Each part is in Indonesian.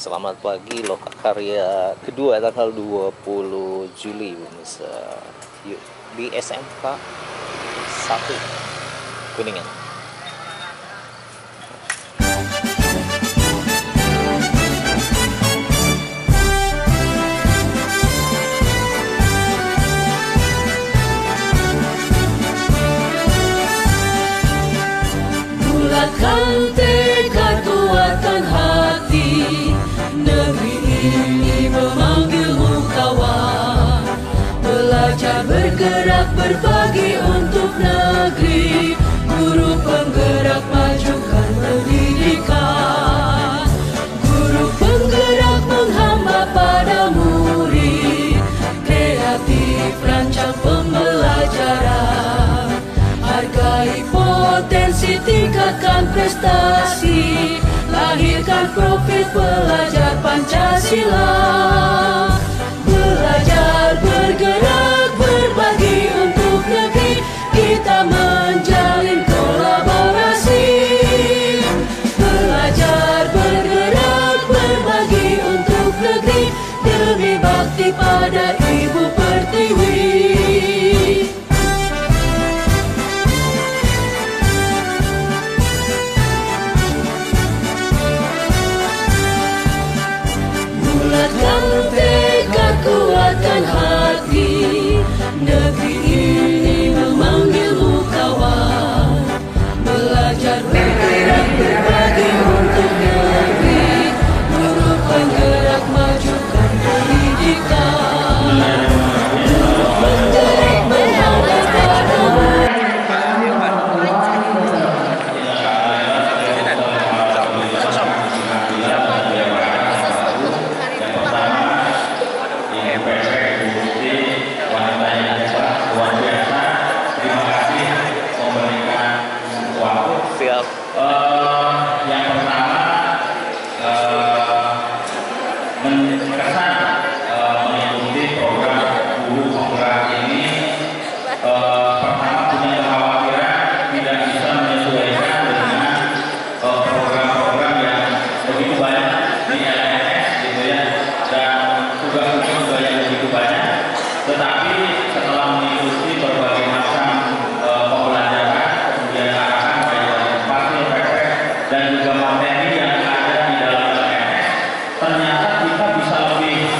Selamat pagi, Lokakarya kedua tanggal 20 Juli pemirsa. Yuk, di SMK 1 Kuningan. Bulatkan tekad, kuatkan hati, negeri ini memanggilmu kawan. Belajar, bergerak, berbagi untuk negeri, guru penggerak majukan pendidikan. Guru penggerak menghamba pada murid, kreatif rancang pembelajaran. Hargai potensi, tingkatkan prestasi, lahirkan profil pelajar Pancasila. Belajar, bergerak, berbagi untuk negeri, kita menjalin kolaborasi. Belajar, bergerak, berbagi untuk negeri, demi bakti pada Ibu Pertiwi. Bulatkan tekad, kuatkan hati, negeri ini memanggilmu kawan. Belajar, bergerak, berbagi untuk negeri, guru penggerak majukan pendidikan. Guru penggerak menghamba pada murid. Siap. Yang pertama, kesan mengikuti program guru penggerak ini, pertama punya kekhawatiran tidak bisa menyesuaikan dengan program-program yang begitu banyak di LMS gitu ya, dan tugas juga yang begitu banyak. Tetapi setelah mengikuti berbagai macam pembelajaran, kemudian arahan baik dari Fasil, PPS, dan juga materi yang ada di dalam LMS, ternyata kita bisa lebih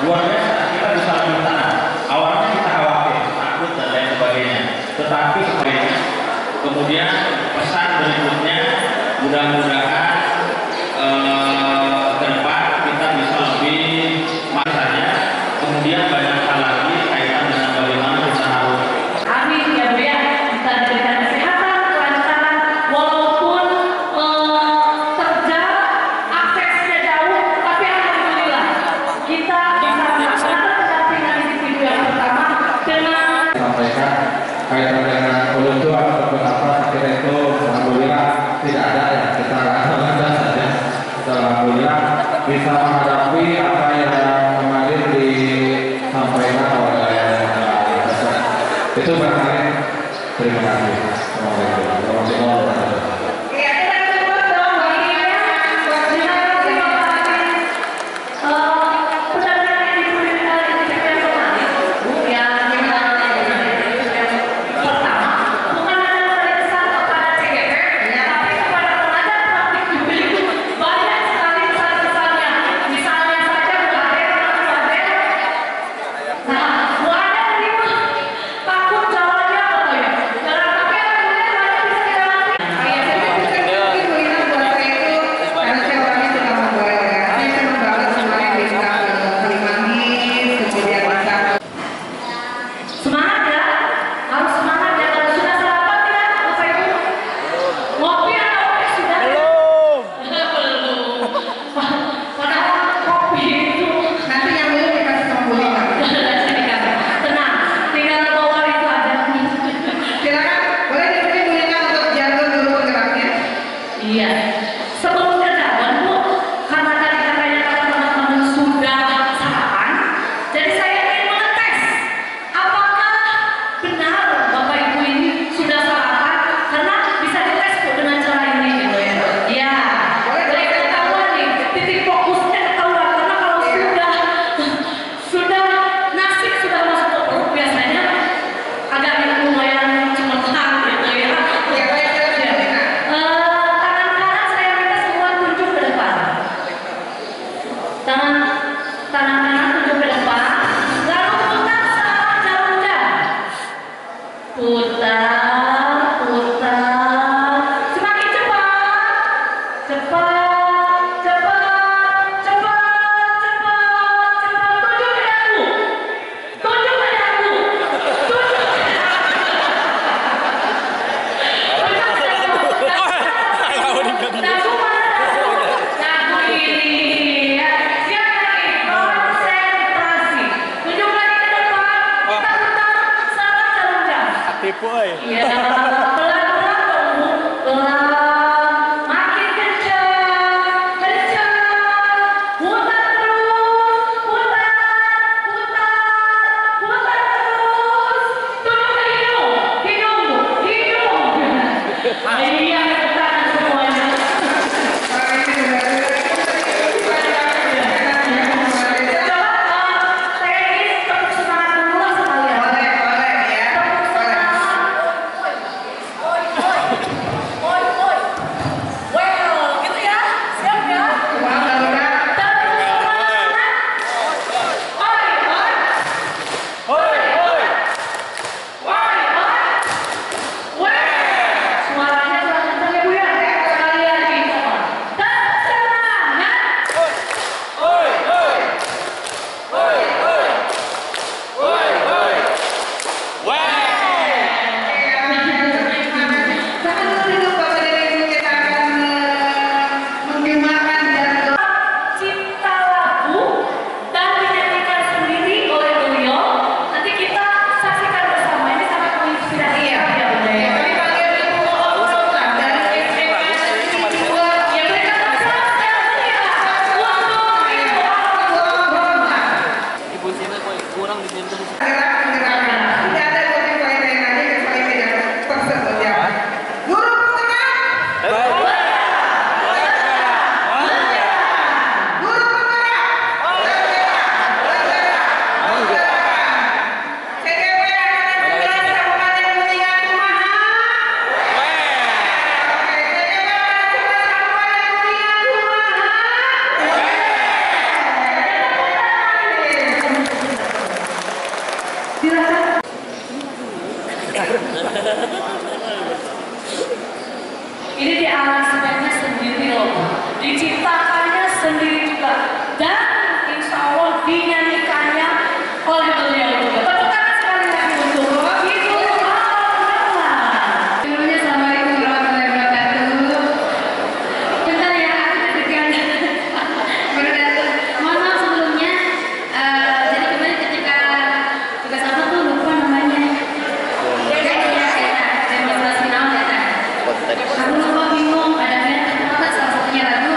luar biasa, kita bisa lebih tenang. Awalnya kita khawatir, takut dan lain sebagainya, tetapi kemudian pesan berikutnya, mudah-mudahan ke depan kita bisa lebih masanya, kemudian banyak hal lagi kaitan dengan bagaimana kita harus. Amin ya Bu ya, bisa diberikan kesehatan, kelancaran, walaupun kerja aksesnya jauh, tapi alhamdulillah kita bisa melaksanakan pendampingan individu yang pertama dengan sampaikan kaitan dengan kelucuan atau apa, akhirnya itu alhamdulillah tidak ada ya, kita Ini yang kita semuanya. Ini di aransemennya sendiri loh, diciptakannya sendiri juga, dan insya Allah dinyanyikannya oleh beliau juga. Tepuk tangan sekali lagi untuk Ibu Alhamdulillah. Sebelumnya Assalamualaikum warahmatullahi wabarakatuh. Bentar ya, aku deg-degan. Baru datang. Mohon maaf sebelumnya. Jadi kemarin ketika tugas apa tuh lupa namanya. Demonstrasi naon ya. Aku lupa bingung ada salah satunya lagu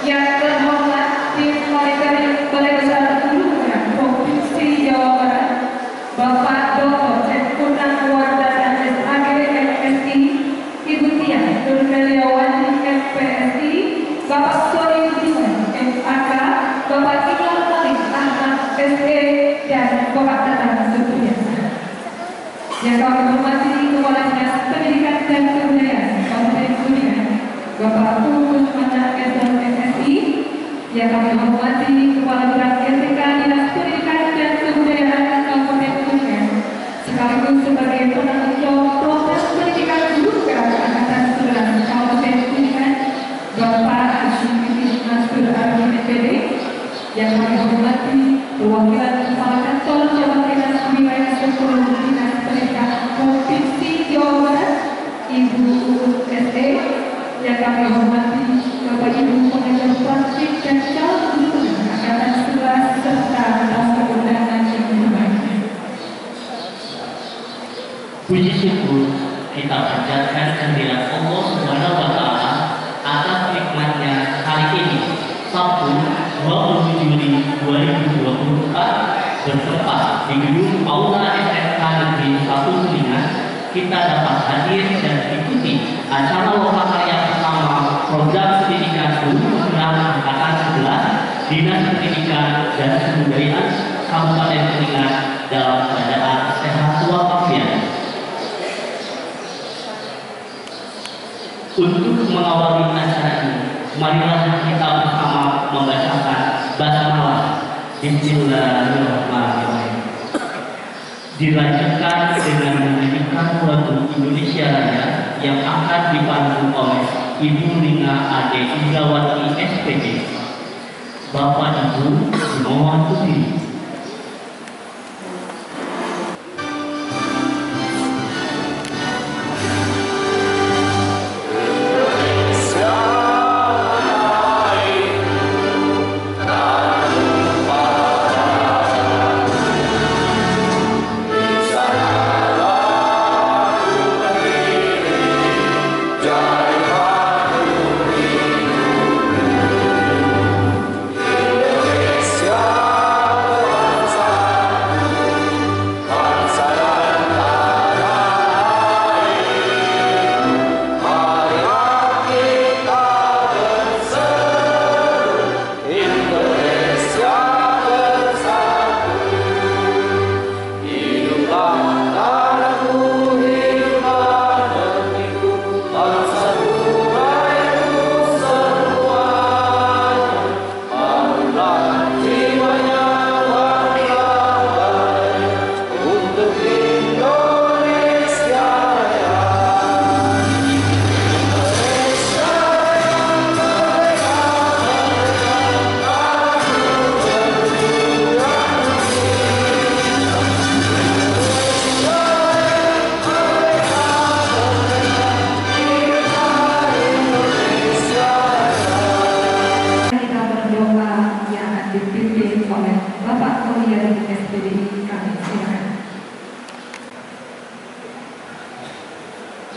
yang terhormat tim Balai Besar Guru Provinsi Jawa Barat, Bapak Dr. Sempurna Wardana SAG MSI, Ibu Tia Nurmeliawati MPSI, Bapak Soeidin MAK, Bapak Imam Talib Ahmad SE, dan Bapak Tatang Supriyasa. Yang kami hormati Kepala Dinas Pendidikan dan Kebudayaan Kabupaten Kuningan, Bapak Punggung Mana MSI. Yang kami hormati Kepala Bidang RTK Dinas Pendidikan dan Kebudayaan Kabupaten Kuningan, sekaligus sebagai penanggung jawab proses pendidikan guru Angkatan 9 Kabupaten Kuningan, Bapak Hashim Nasrul Arifin MPD. Yang kami hormati perwakilan Kepala Kantor Cabang Dinas Wilayah 10 Dinas Pendidikan Provinsi Jawa Barat, Ibu SE. Yang kami hormati Bapak Ibu pengajar praktik dan calon guru Angkatan 11 serta tamu undangan yang berbahagia. Puji syukur kita panjatkan kehadirat Allah Subhanahu wa Ta'ala atas nikmatnya hari ini, Sabtu 27 Juli 2024, bertempat di gedung Aula SMK Negeri 1 Kuningan. Kita dapat hadir dan ikuti acara lokakarya pertama program pendidikan guru penggerak Angkatan 11 Dinas Pendidikan dan Kebudayaan Kabupaten Kuningan dalam keadaan sehat walafiat. Untuk mengawali acara ini, marilah kita bersama membacakan basmalah. Bismillahirrahmanirrahim. Dilanjutkan dengan menyanyikan lagu Indonesia Raya yang akan dipandu oleh Ibu Lina Ade Indrawati SPD. Bapak Ibu mohon berdiri.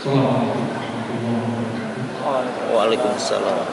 Assalamualaikum warahmatullahi wabarakatuh. Waalaikumsalam.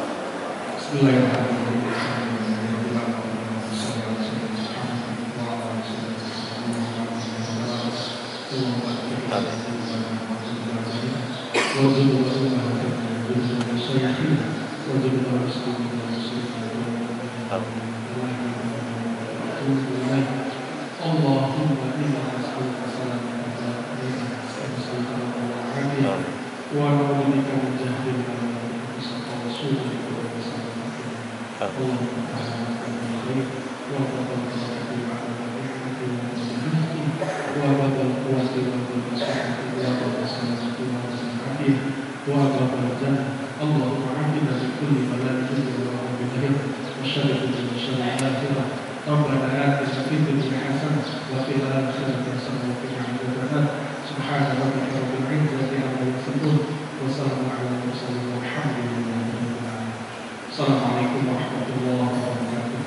Assalamualaikum warahmatullahi wabarakatuh.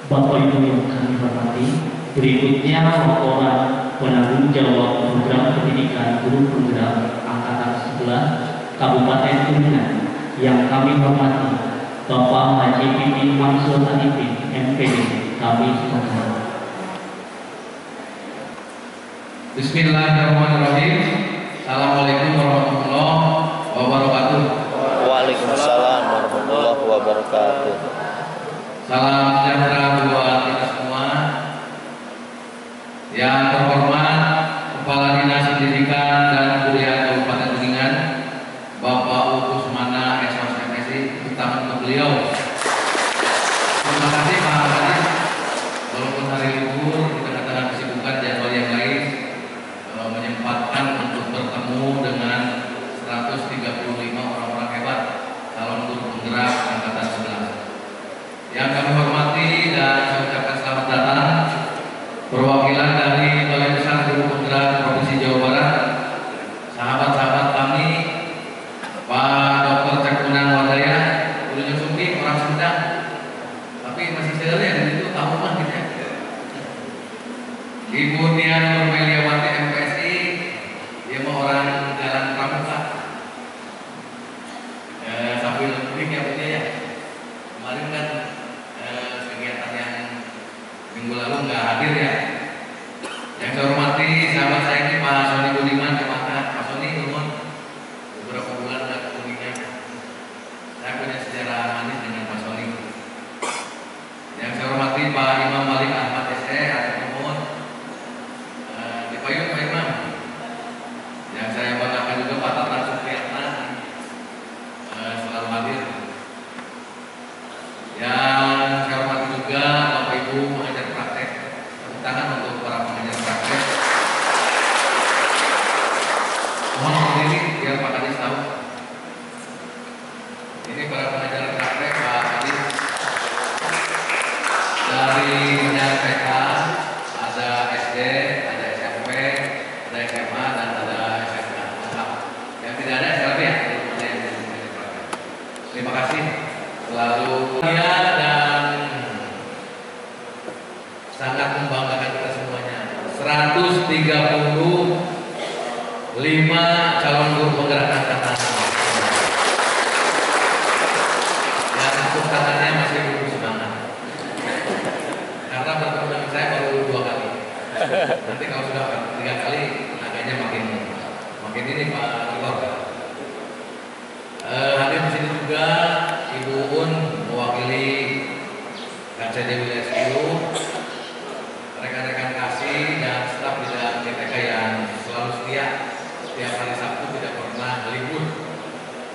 Bapak Ibu yang kami hormati, Berikutnya laporan penanggung jawab program pendidikan guru penggerak angkatan 11 Kabupaten Kuningan yang kami hormati Bapak Haji Pipin Mansur Hanifin MPD, kami silakan. Bismillahirrahmanirrahim. Assalamualaikum warahmatullahi wabarakatuh. Waalaikumsalam warahmatullahi wabarakatuh. Salam sejahtera buat kita semua. Yang terhormat Kepala Dinas Pendidikan dan Kebudayaan Kabupaten Kuningan, Bapak Uku Sumana SOS MSI, tepuk tangan untuk beliau. Terima kasih Pak Haji. Walaupun hari libur di tengah-tengah kesibukan jadwal yang lain, menyempatkan untuk bertemu dengan 135 orang-orang hebat calon guru penggerak angkatan 11. Yang kami hormati dan saya ucapkan selamat datang perwakilan dari Balai Besar Guru Penggerak Provinsi Jawa Barat, sahabat-sahabat kami, Pak Dr. Cekunan Wadaya, Ulu Sumbi, orang Sunda, tapi masih segar ya, dan itu tahu mah gitu ya. Ibu Nian Nurmeliawati MPSI, dia mau orang Jalan Pramuka. Sambil mudik ya punya ya. Kemarin kan kegiatan yang minggu lalu nggak hadir ya. Yang saya hormati sahabat saya ini Pak Sony Budiman Kemaka. Pak Sony nuhun beberapa bulan nggak ke Kuningan. Saya punya sejarah manis dengan Pak Sony. Yang saya hormati Pak Imam Malik Ahmad SE atau nuhun dipayung Pak Imam. Yang saya banggakan juga Pak Tata Supriyatna selalu hadir. Yang saya hormati juga Bapak Ibu pengajar praktek. Tepuk tangan untuk para pengajar praktek. Mohon berdiri biar Pak Kadis tahu. Ini para pengajar praktek Pak Kadis. Dari pengajar TK ada SD, ada SMP, ada SMA dan ada SMK. Lengkap. Yang tidak ada SLB ya. Terima kasih. Selalu dia dan sangat membanggakan kita semuanya. 135 calon guru penggerak angkatan. Yang tepuk tangannya masih belum semangat. Karena bertemu dengan saya baru 2 kali. Nanti kalau sudah 3 kali, agaknya makin ini Pak Rektor. Hadir di sini juga Ibu Un mewakili KCD Wilayah 10, rekan-rekan kasih dan staf bidang GTK yang selalu setia setiap hari Sabtu tidak pernah libur.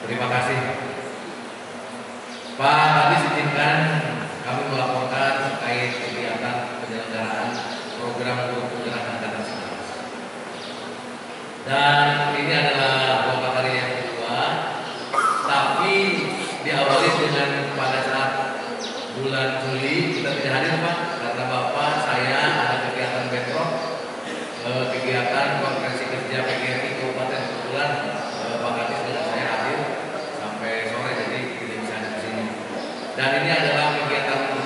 Terima kasih. Pak, tadi izinkan kami melaporkan terkait kegiatan penyelenggaraan program guru penggerak angkatan 11. Dan ini adalah beberapa hari yang kedua, tapi diawali dengan pada saat bulan Juli kita tidak hadir Pak, karena Bapak saya ada kegiatan bentrok, kegiatan konferensi kerja PGRI Kabupaten, kebetulan Pak Kadis dengan saya hadir sampai sore, jadi tidak bisa di sini. Dan ini adalah kegiatan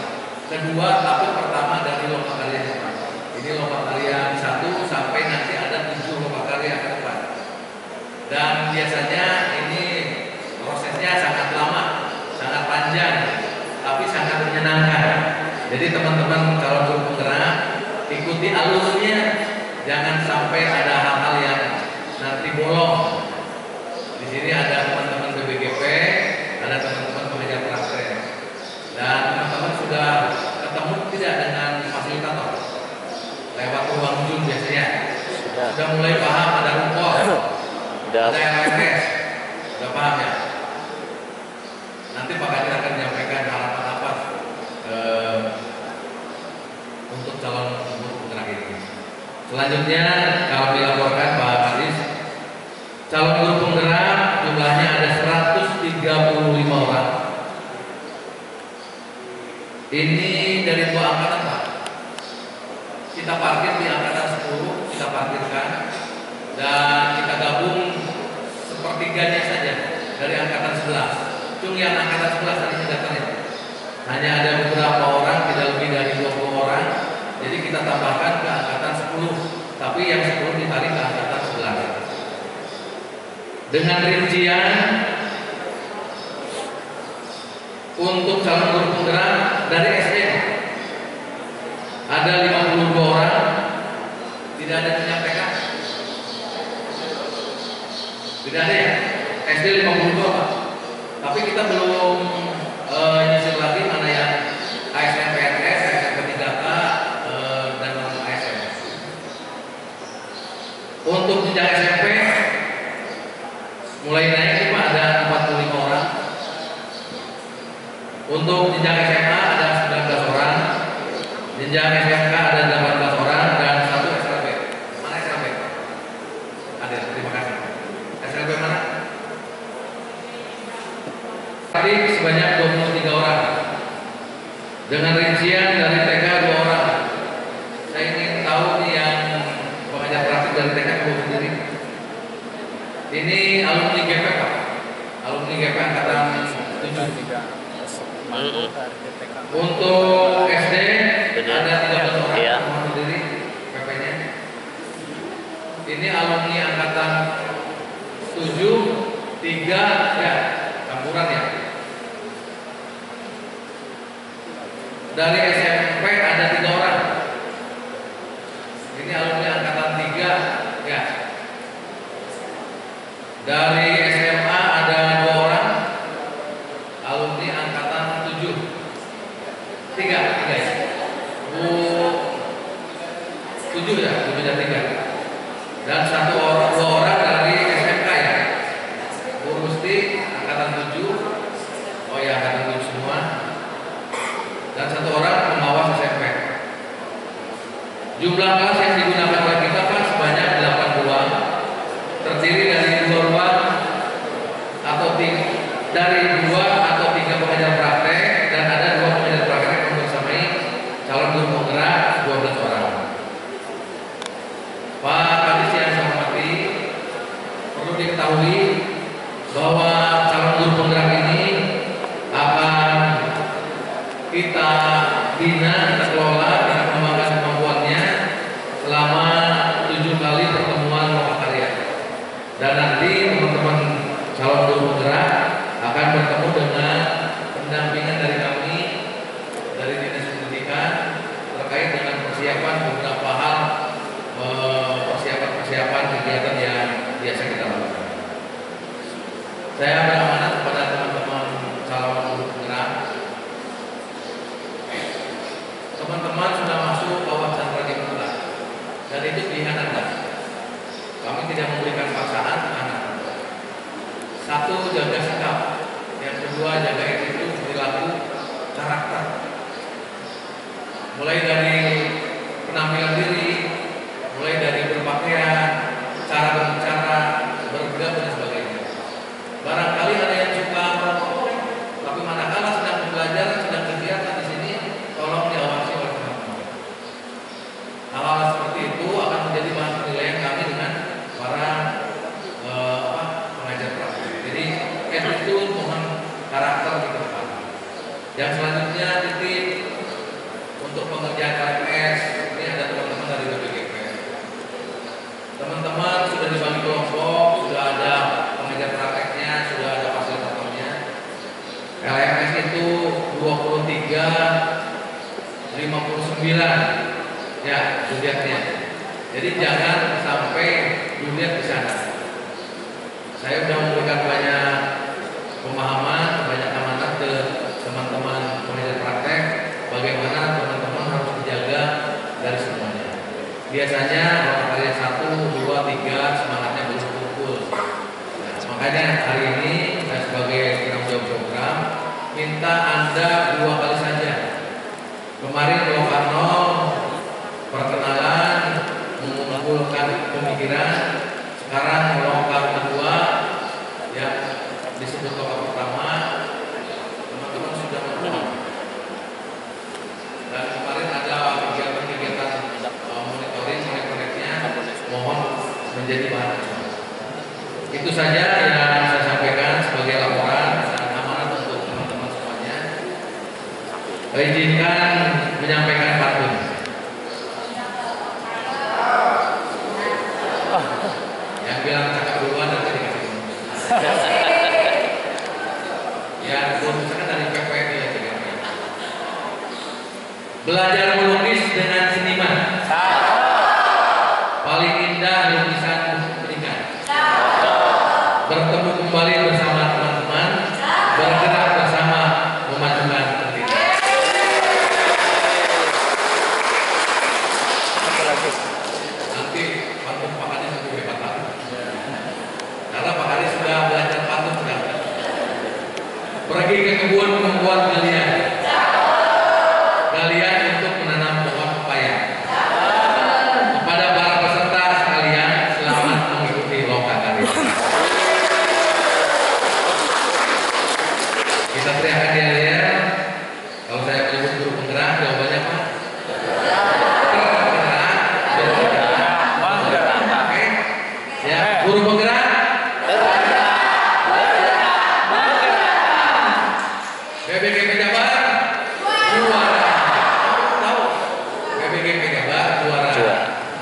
kedua tahun pertama dari lokakarya Pak. Ini lokakarya 1 sampai nanti ada 7 lokakarya ke depan. Dan biasanya ini prosesnya sangat lama, sangat panjang, tapi sangat menyenangkan. Jadi teman-teman calon guru penggerak ikuti alurnya, jangan sampai ada hal-hal yang nanti bolong. Di sini ada teman-teman BBGP, ada teman-teman pengajar praktek, dan teman-teman sudah ketemu tidak dengan fasilitator lewat ruang Zoom biasanya. Sudah mulai paham ada rumput, ada LMS, sudah paham ya. Nanti Pak Kadis akan menyampaikan harapan apa untuk calon guru penggerak ini. Selanjutnya kalau dilaporkan Pak Kadis, calon guru penggerak jumlahnya ada 135 orang. Ini dari 2 angkatan Pak. Kita parkir di angkatan 10, kita parkirkan dan kita gabung sepertiganya saja dari angkatan 11. Cuma yang angkatan 11 tadi datangnya hanya ada beberapa orang, tidak lebih dari 20 orang. Jadi kita tambahkan ke angkatan 10, tapi yang 10 ditarik ke angkatan 11. Dengan rincian untuk calon guru penggerak dari SD ada 52 orang, tidak ada jenjang TK, tidak ada ya, SD 52 Pak. Tapi kita belum nyisir lagi mana yang ASN PNS, ASN 3K, dan non ASN. Untuk jenjang SMP mulai naik Pak ada 45 orang. Untuk jenjang SMA ada 19 orang. Jenjang SMK ada 18 orang dan 1 SLB. Mana SLB? Ada, terima kasih. SLB mana? Tadi sebanyak 23 orang. Dengan rincian dari TK 2 orang. Saya ingin tahu nih yang pengajar praktik dari TK Ibu sendiri. Ini alumni GP Pak. Alumni GP angkatan 7. Untuk SD ada 13 orang yang berdiri PP-nya. Ini alumni angkatan 7, 3 ya, campuran ya. Dari SMP ada 3 orang. Ini alumni angkatan 3 ya. Dari SMA ada 2 orang. Alumni angkatan 7. 3 ya. 7 ya, 7 dan 3. Dan 2 orang dari SMK ya. Bu Rusti angkatan 7. Oh ya, angkatan 7 semua. Dan 1 orang pengawas SMP. Jumlah kelas yang digunakan oleh kita Pak sebanyak 82. Terdiri dari 2 ruang atau 3 pengajar praktek dan ada 2 pengajar praktek yang membersamai calon guru penggerak 12 orang. Pak Kadis yang saya hormati, perlu diketahui bahwa calon guru penggerak ini akan kita bina, kita kelola, kita kembangkan kemampuannya selama 7 kali pertemuan lokakarya. Dan nanti teman-teman calon guru penggerak akan bertemu dengan pendampingan dari kami, dari Dinas Pendidikan terkait dengan persiapan beberapa hal, persiapan kegiatan yang biasa kita lakukan. Saya beramanat kepada teman-teman calon guru penggerak. Teman-teman sudah masuk bawah sandra dimulai, dan itu pilihan Anda. Kami tidak memberikan paksaan anak. 1, jaga sikap. Yang kedua, jaga attitude, perilaku, karakter. Mulai dari penampilan diri, mulai dari berpakaian, cara berbicara, bergerak dan sebagainya. Barangkali ada yang suka merokok, tapi manakala sedang belajar, sedang kegiatan di sini, tolong diawasi oleh teman-teman. Hal-hal seperti itu akan menjadi bahan penilaian kami dengan para pengajar praktik. Jadi attitude, mohon karakter di depan. Yang selanjutnya titik untuk pengerjaan KPS. Ini ada teman-teman dari BPGP. Teman-teman sudah dibagi kelompok, sudah ada pengajar prakteknya, sudah ada fasilitatornya. LMS itu 23, 59 ya juliatnya. Jadi jangan sampai juliat di sana. Saya sudah memberikan banyak pemahaman, banyak amanat ke teman-teman pengajar praktek bagaimana teman-teman harus dijaga dari semuanya. Biasanya kalau kalian 1, 2, 3 semangatnya belum kumpul. Nah, makanya hari ini saya sebagai penanggung jawab program minta Anda 2 kali saja. Kemarin lokal 0 perkenalan, mengumpulkan pemikiran. Sekarang lokal kedua ya disebut lokal pertama, teman-teman sudah mengenal. Dan kemarin ada kegiatan-kegiatan monitoring, mohon menjadi bahan acuan. Itu saja yang saya sampaikan sebagai laporan dan amanat untuk teman-teman semuanya. Izinkan menyampaikan pantun.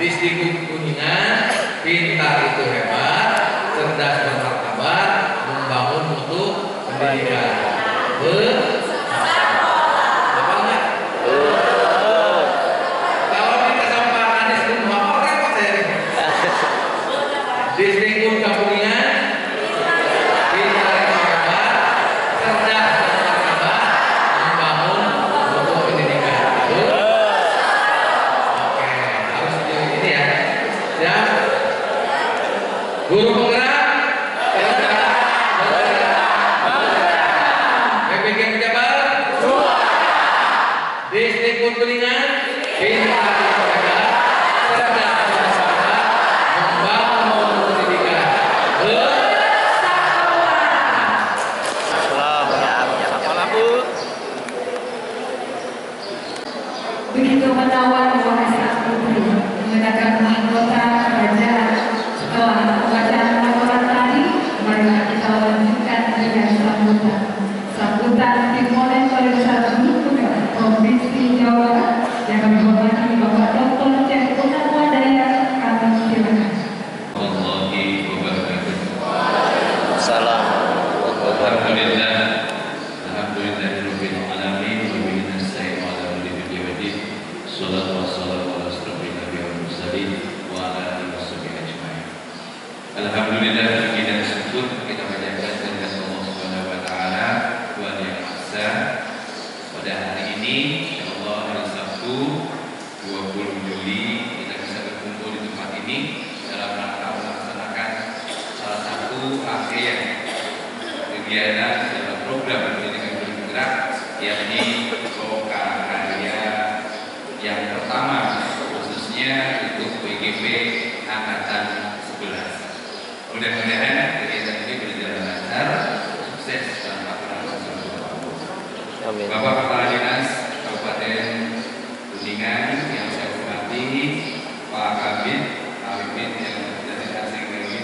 Disdikbud Kuningan, pintar itu hebat, cerdas bermartabat, membangun mutu pendidikan. Apa enggak? Kalau kita sama Pak Anies itu mau repot saya. Disdikbud Kuningan, pintar itu hebat, cerdas bermartabat, membangun mutu pendidikan. Oke, harus ini ya. Ya. Guru penggerak. Disdikbud Kuningan, pintar hebat, cerdas bermartabat, membangun pendidikan. Begitu menawan wahai sang putri mengenakan mahkota kerajaan. Setelah pembacaan laporan tadi, marilah kita lanjutkan dengan sambutan. Sambutan Timponen Pariwisata Pemuda Provinsi Jawa Barat yang kami hormati Bapak Dr. Cek Wadaya. Kami silakan. Warahmatullahi wabarakatuh. Salam. Alhamdulillah. Alhamdulillahirabbil alamin wa bihi nasta'in ala kulli syai'in. Shallallahu wassalamu ala asyrofil anbiya'i wal mursalin wa ala alihi washabihi ajmain. Alhamdulillah kita bersyukur kita panjatkan kepada Allah Subhanahu wa taala Tuhan yang Maha Esa. Pada hari ini insyaallah hari Sabtu 20 Juli kita bisa berkumpul di tempat ini dalam rangka melaksanakan salah satu rangkaian kegiatan dalam program pendidikan bergerak, yakni Loka Karya yang pertama khususnya untuk PGP Angkatan 11. Mudah-mudahan kegiatan ini berjalan lancar, sukses dalam pelaksanaan tersebut. Amin. Bapak Kepala Dinas Kabupaten Kuningan yang saya hormati, Pak Kabid, Kabid yang dari asing lagi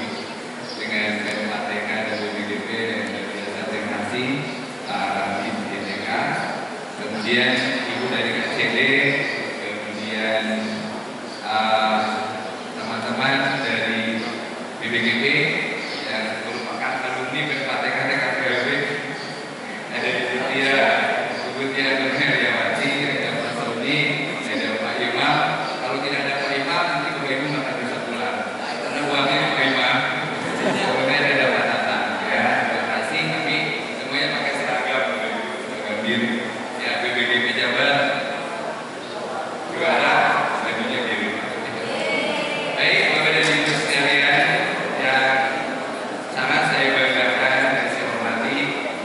dengan PMATK dan BPDP dan biasa terima kasih Pak Kabid DTK, kemudian Ibu dari KCD, kemudian teman-teman dari BPGP yang merupakan alumni PMATK TKPLB ada di Setia, kemudian Heriawati, ada Mas Rudi, ada Pak Imam. Kalau tidak ada Pak Imam, nanti Bapak Ibu nggak akan bisa pulang karena uangnya Pak Imam. Kemudian ada Pak Tatang, ya, terima kasih. Tapi semuanya pakai seragam, seragam biru. Ya, BPGP Jabar juara, bajunya biru. Baik, Bapak dan Ibu sekalian, yang sangat saya banggakan dan saya hormati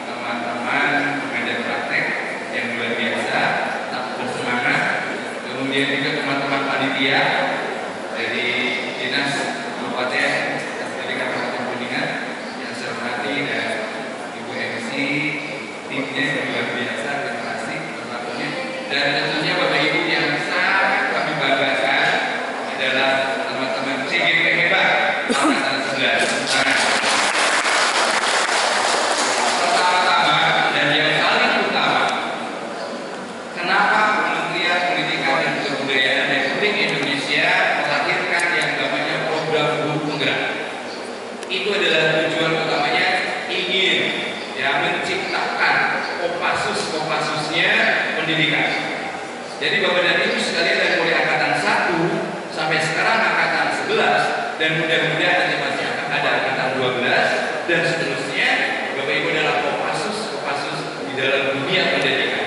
teman-teman pengajar praktek yang luar biasa, tak bersemangat. Kemudian juga teman-teman panitia dari Dinas Kabupaten Pendidikan Kabupaten Kuningan yang saya hormati, dan Ibu MC, timnya yang luar biasa, terima kasih berlakunya. Dan tentunya Bapak Ibu yang sangat kami banggakan adalah teman-teman CGP hebat Angkatan 11. Pertama-tama dan yang paling utama, kenapa Kementerian Pendidikan dan Kebudayaan Republik Indonesia melahirkan yang namanya program guru penggerak? Itu adalah tujuan utamanya ingin ya menciptakan Kopassus-kopassusnya pendidikan. Jadi Bapak dan Ibu sekalian dari mulai angkatan 1 sampai sekarang angkatan 11, dan mudah-mudahan nanti masih akan ada angkatan 12 dan seterusnya, Bapak Ibu adalah Kopassus di dalam dunia pendidikan.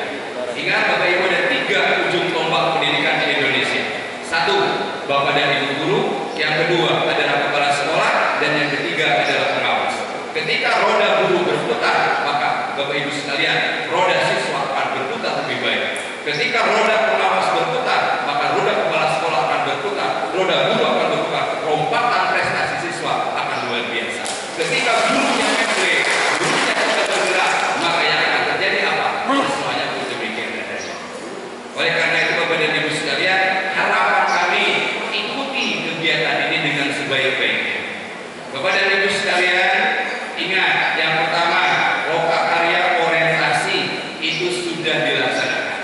Ingat, Bapak Ibu ada 3 ujung tombak pendidikan di Indonesia. 1, Bapak dan Ibu guru, yang kedua adalah kepala sekolah, dan yang ketiga adalah pengawas. Ketika roda guru berputar, maka Bapak Ibu sekalian, roda siswa akan berputar lebih baik. Ketika roda pengawas berputar, maka roda kepala sekolah akan berputar, roda guru akan berputar, lompatan prestasi siswa akan luar biasa. Ketika gurunya membre, gurunya tidak bergerak, maka yang akan terjadi apa? Semuanya pun demikian adanya. Oleh karena itu Bapak dan Ibu sekalian, harapan kami ikuti kegiatan ini dengan sebaik-baiknya. Bapak dan Ibu sekalian, ingat yang pertama, Loka Karya orientasi itu sudah dilaksanakan,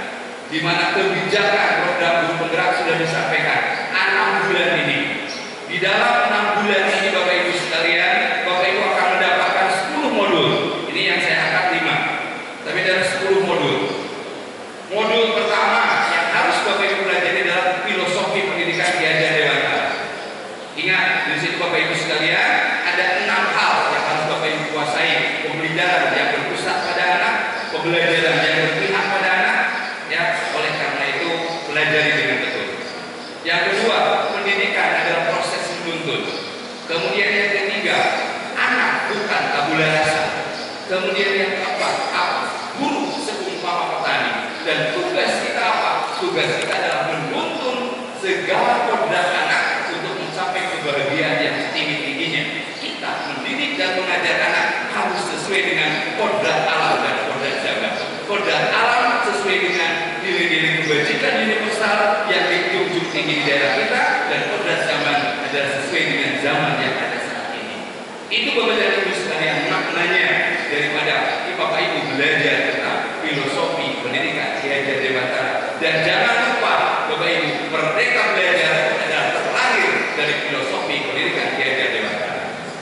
di mana kebijakan program guru penggerak sudah disampaikan 6 bulan ini. Di dalam 6 bulan ini Bapak Ibu sekalian, Bapak Ibu akan mendapatkan 10 modul. Ini yang saya angkat 5, tapi dari 10 modul. Modul pertama yang harus Bapak Ibu pelajari adalah filosofi pendidikan Ki Hajar Dewantara. Ingat, di situ Bapak Ibu sekalian ada 6 hal yang harus Bapak Ibu kuasai. Pembelajaran yang berpusat pada anak, pembelajaran yang berpihak pada anak, ya. Oleh karena itu pelajari dengan betul. Yang kedua, pendidikan adalah proses menuntut. Kemudian yang ketiga, anak bukan tabula rasa. Kemudian yang keempat, guru seumpama petani. Dan tugas kita apa? Tugas kita adalah menuntun segala kodrat anak untuk mencapai kebahagiaan yang tinggi-tingginya. Kita mendidik dan mengajar anak harus sesuai dengan kodrat alam dan kodrat zaman. Kodrat alam sesuai dengan nilai-nilai kebajikan universal yang dijunjung tinggi di daerah kita, dan kodrat zaman adalah sesuai dengan zaman yang ada saat ini. Itu Bapak dan Ibu sekalian maknanya daripada Bapak Ibu belajar tentang filosofi pendidikan Ki Hajar Dewantara. Dan jangan lupa Bapak Ibu, merdeka belajar adalah terlahir dari filosofi pendidikan Ki Hajar Dewantara.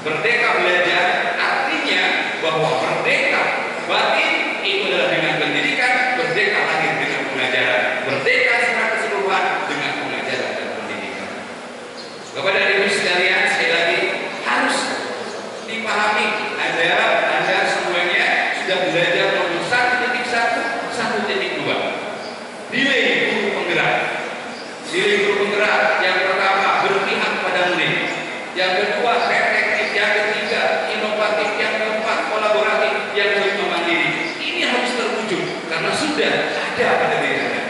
Merdeka belajar artinya bahwa merdeka batin itu adalah dengan pendidikan, merdeka lahir dengan pengajaran, merdeka secara keseluruhan dengan pengajaran dan pendidikan. Bapak dan Ibu sekalian, sekali lagi harus dipahami, Anda semuanya sudah belajar modul 1.1, 1.2. Nilai guru penggerak. Nilai guru penggerak yang pertama berpihak pada murid. Yang kedua reflektif, yang ketiga inovatif, yang keempat kolaboratif, yang kelima mandiri. Ini harus terwujud karena sudah ada pada diri Anda.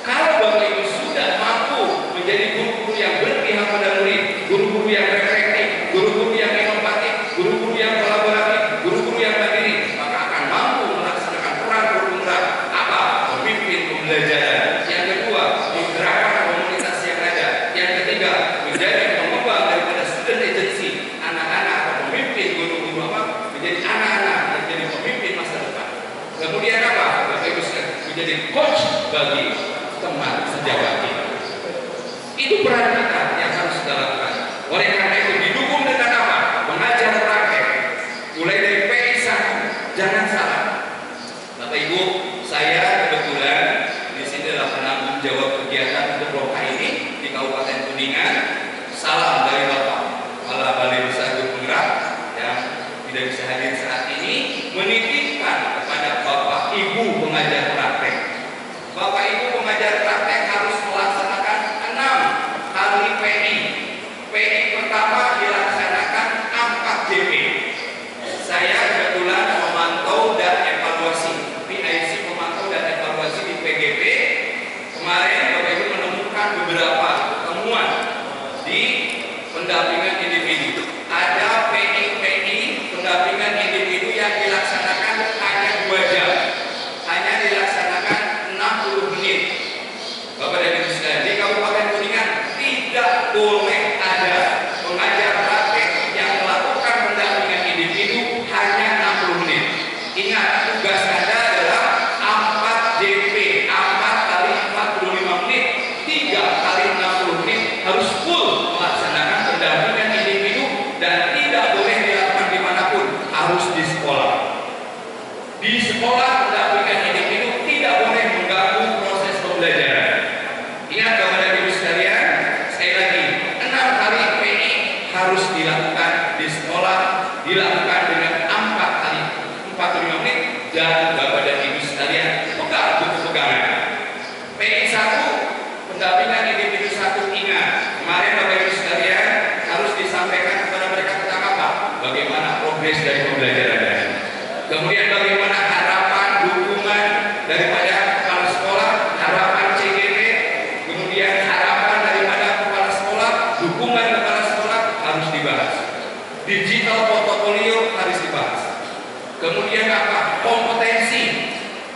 Kalau Bapak Ibu sudah mampu menjadi guru-guru yang berpihak pada murid, guru-guru yang reflektif, guru-guru yang inovatif, guru-guru yang kolaboratif, guru-guru yang mandiri, maka akan mampu melaksanakan peran guru penggerak. Apa? Memimpin pembelajaran. Yang kedua, menggerakkan komunitas yang ada. Yang ketiga, menjadi pengembang daripada student agency, anak-anak atau pemimpin guru-guru apa? Menjadi anak-anak yang jadi pemimpin masa depan. Kemudian apa? Bapak Ibu sekalian, menjadi coach bagi teman sejawat kita. Itu peran kita yang harus kita lakukan. Oleh karena itu didukung dengan apa? Mengajar praktek. Mulai dari PI1, jangan salah. Bapak Ibu, saya kebetulan di sini adalah penanggung jawab kegiatan untuk Loka ini di Kabupaten Kuningan. Salam dari Bapak Kepala Balai Besar Guru Penggerak yang tidak bisa hadir saat ini, menitipkan kepada Bapak Ibu pengajar praktek. Bapak Ibu pengajar praktek harus melaksanakan 6 kali PI. PI pertama dilaksanakan 4 JP. Saya kebetulan memantau dan evaluasi, PIC memantau dan evaluasi di PGP. Kemarin Bapak Ibu menemukan beberapa temuan di pendampingan individu. Ada PI pendampingan individu yang dilaksanakan hanya 2 jam, hanya dilaksanakan 60 menit. Bapak dan Ibu sekalian, di Kabupaten Kuningan tidak boleh ada pengajar praktek yang melakukan pendampingan individu hanya 60 menit. Ingat, tugas Anda adalah 4 JP, 4 kali 45 menit, 3 kali 60 menit, harus full melaksanakan pendampingan individu dan tidak boleh dilakukan dimanapun, harus di sekolah. Di sekolah pendampingan individu tidak boleh mengganggu proses pembelajaran. Ingat Bapak dan Ibu sekalian, sekali lagi 6 kali PI harus dilakukan di sekolah, dilakukan dengan 4 kali 45 menit, dan Bapak dan Ibu sekalian pegang buku pegangan. PI 1 pendampingan individu 1, ingat kemarin Bapak Ibu sekalian harus disampaikan kepada mereka tentang apa? Bagaimana progres dari pembelajaran Anda. Kemudian bagaimana harapan dukungan daripada kepala sekolah, harapan CGP, kemudian harapan daripada kepala sekolah, dukungan kepala sekolah harus dibahas. Digital portfolio harus dibahas. Kemudian apa? Kompetensi,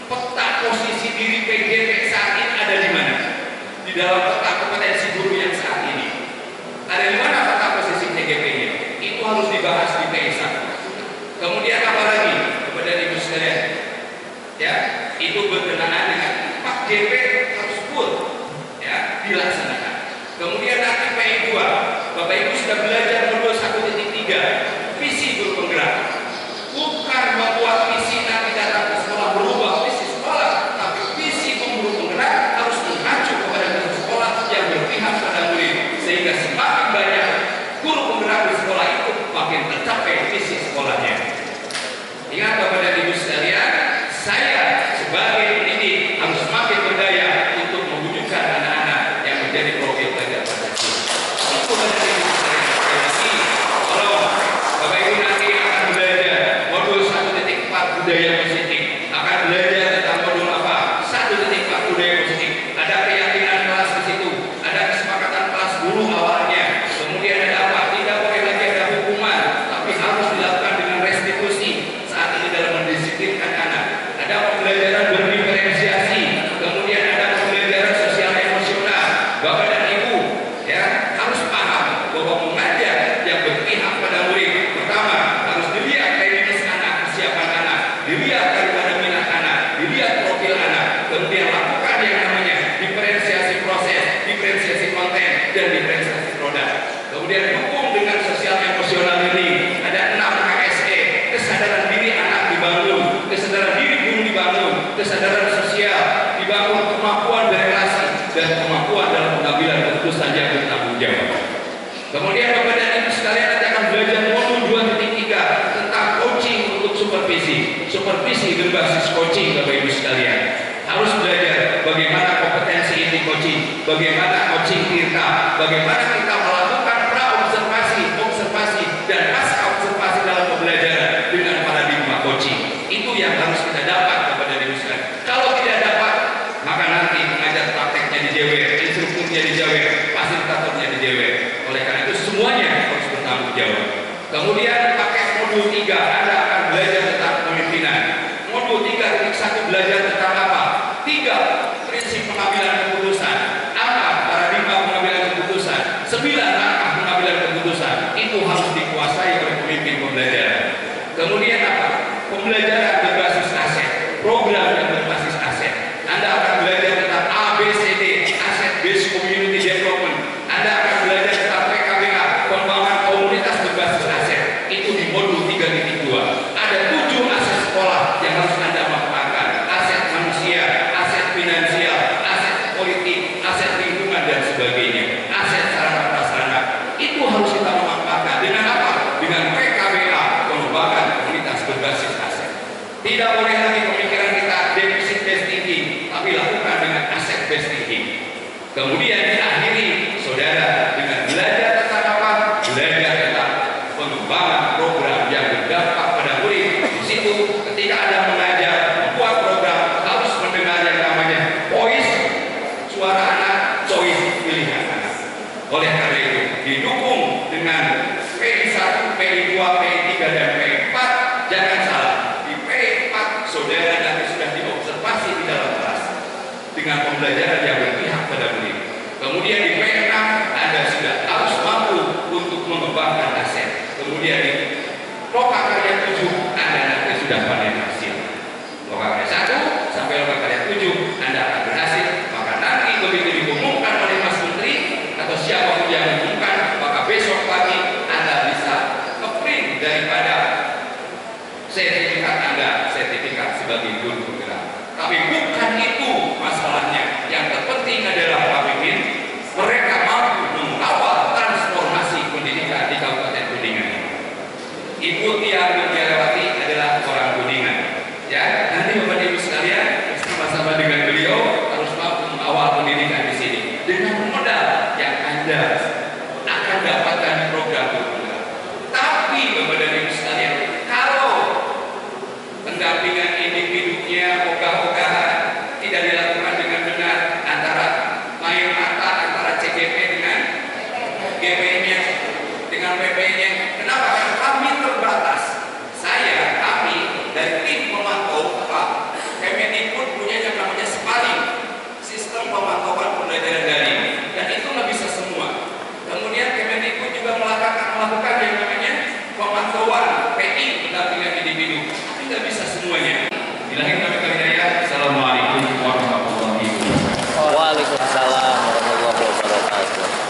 peta posisi diri PGP saat ini ada di mana? Di dalam peta kompetensi guru yang saat ini. Ada di mana peta posisi PGP-nya? Itu harus dibahas di PI1. Kemudian apa lagi? Kepada Ibu sekalian, ya, itu berkenaan dengan 4 JP harus full, ya, dilaksanakan. Kemudian nanti PI2, Bapak sudah belajar modul 1.3, visi guru penggerak. Bukan membuat visi nanti datang ke sekolah berubah visi sekolah, tapi visi guru penggerak harus mengacu kepada guru sekolah yang berpihak pada murid, sehingga semakin banyak guru penggerak di sekolah itu makin tercapai visi sekolahnya. Ingat Bapak dan Ibu sekalian, saya sebagai pendidik harus semakin berdaya untuk mewujudkan anak-anak yang menjadi profil pelajar Pancasila. Itu Bapak dan Ibu sekalian. Sekali lagi, kalau Bapak Ibu nanti akan belajar modul 1.4 budaya positif, akan belajar tentang modul apa? 1.4 budaya positif. Ada keyakinan kelas di situ, ada kesepakatan kelas dulu awalnya. Kemudian ada apa? Tidak boleh lagi ada hukuman, tapi harus dilakukan dengan restitusi. Saat ini dalam mendisiplinkan anak. Ada pembelajaran berdiferensiasi, kemudian ada pembelajaran sosial emosional. Bapak dan Ibu ya harus paham bahwa mengajar yang berpihak pada murid, pertama harus dilihat readiness anak, kesiapan anak, dilihat daripada minat anak, dilihat profil anak, kemudian lakukan yang namanya diferensiasi proses, diferensiasi konten, dan diferensiasi produk. Kemudian dukung dengan sosial emosional ini. Ada 6 KSE, kesadaran diri anak dibangun, kesadaran diri guru dibangun, kesadaran sosial dibangun, kemampuan berrelasi, dan kemampuan dalam pengambilan keputusan yang bertanggung jawab. Kemudian Bapak dan Ibu sekalian nanti akan belajar modul 2.3 tentang coaching untuk supervisi. Supervisi berbasis coaching Bapak Ibu sekalian. Harus belajar bagaimana kompetensi inti coaching, bagaimana coaching tirta, bagaimana kita melakukan pra-observasi, observasi, dan pasca observasi dalam pembelajaran dengan paradigma coaching. Itu yang harus kita dapat Bapak dan Ibu sekalian. Kalau tidak dapat, maka nanti mengajar prakteknya dijewer, instrukturnya dijewer, fasilitatornya dijewer. Oleh karena itu semuanya harus bertanggung jawab. Kemudian pakai modul 3, Anda akan belajar tentang kepemimpinan. Modul 3.1 belajar tentang apa? 3 prinsip pengambilan keputusan. Apa paradigma pengambilan keputusan? 9 langkah pengambilan keputusan. Itu harus dikuasai oleh pemimpin pembelajaran. Kemudian apa? Pembelajaran berbasis aset, program yang berbasis aset. Anda akan belajar tentang ABCD, Asset Based Community Development. Anda akan belajar tentang PKBA, pengembangan komunitas berbasis aset. Itu di modul 3.2. Ada 7 aset sekolah yang harus Anda manfaatkan. Aset manusia, aset finansial, aset politik, aset lingkungan, dan sebagainya. Aset sarana prasarana. Itu harus kita memanfaatkan. Dengan apa? Dengan PKBA, pengembangan komunitas berbasis aset. Tidak boleh lagi pemikiran kita defisit based thinking, tapi lakukan dengan aset based thinking. Kemudian diakhiri saudara dengan belajar tentang apa? Belajar tentang pengembangan program yang berdampak pada murid. Di situ ketika Anda mengajar, membuat program, harus mendengar yang namanya voice, suara anak, choice, pilihan anak. Oleh karena itu didukung dengan PI1, PI2, PI3, dan PI4. Jangan salah, di PI4 saudara nanti sudah diobservasi di dalam kelas dengan pembelajaran yang berpihak pada murid. Kemudian di PI6 Anda sudah harus mampu untuk mengembangkan aset. Kemudian di lokakarya 7 Anda nanti sudah panen hasil. Lokakarya 1 sampai lokakarya 7 Anda akan berhasil. Maka nanti begitu diumumkan oleh Mas Menteri atau siapapun yang mengumumkan, maka besok pagi Anda bisa ngeprint daripada sertifikat Anda, sertifikat sebagai guru penggerak. Tapi bukan itu masalahnya. Yang terpenting adalah Pak Mimin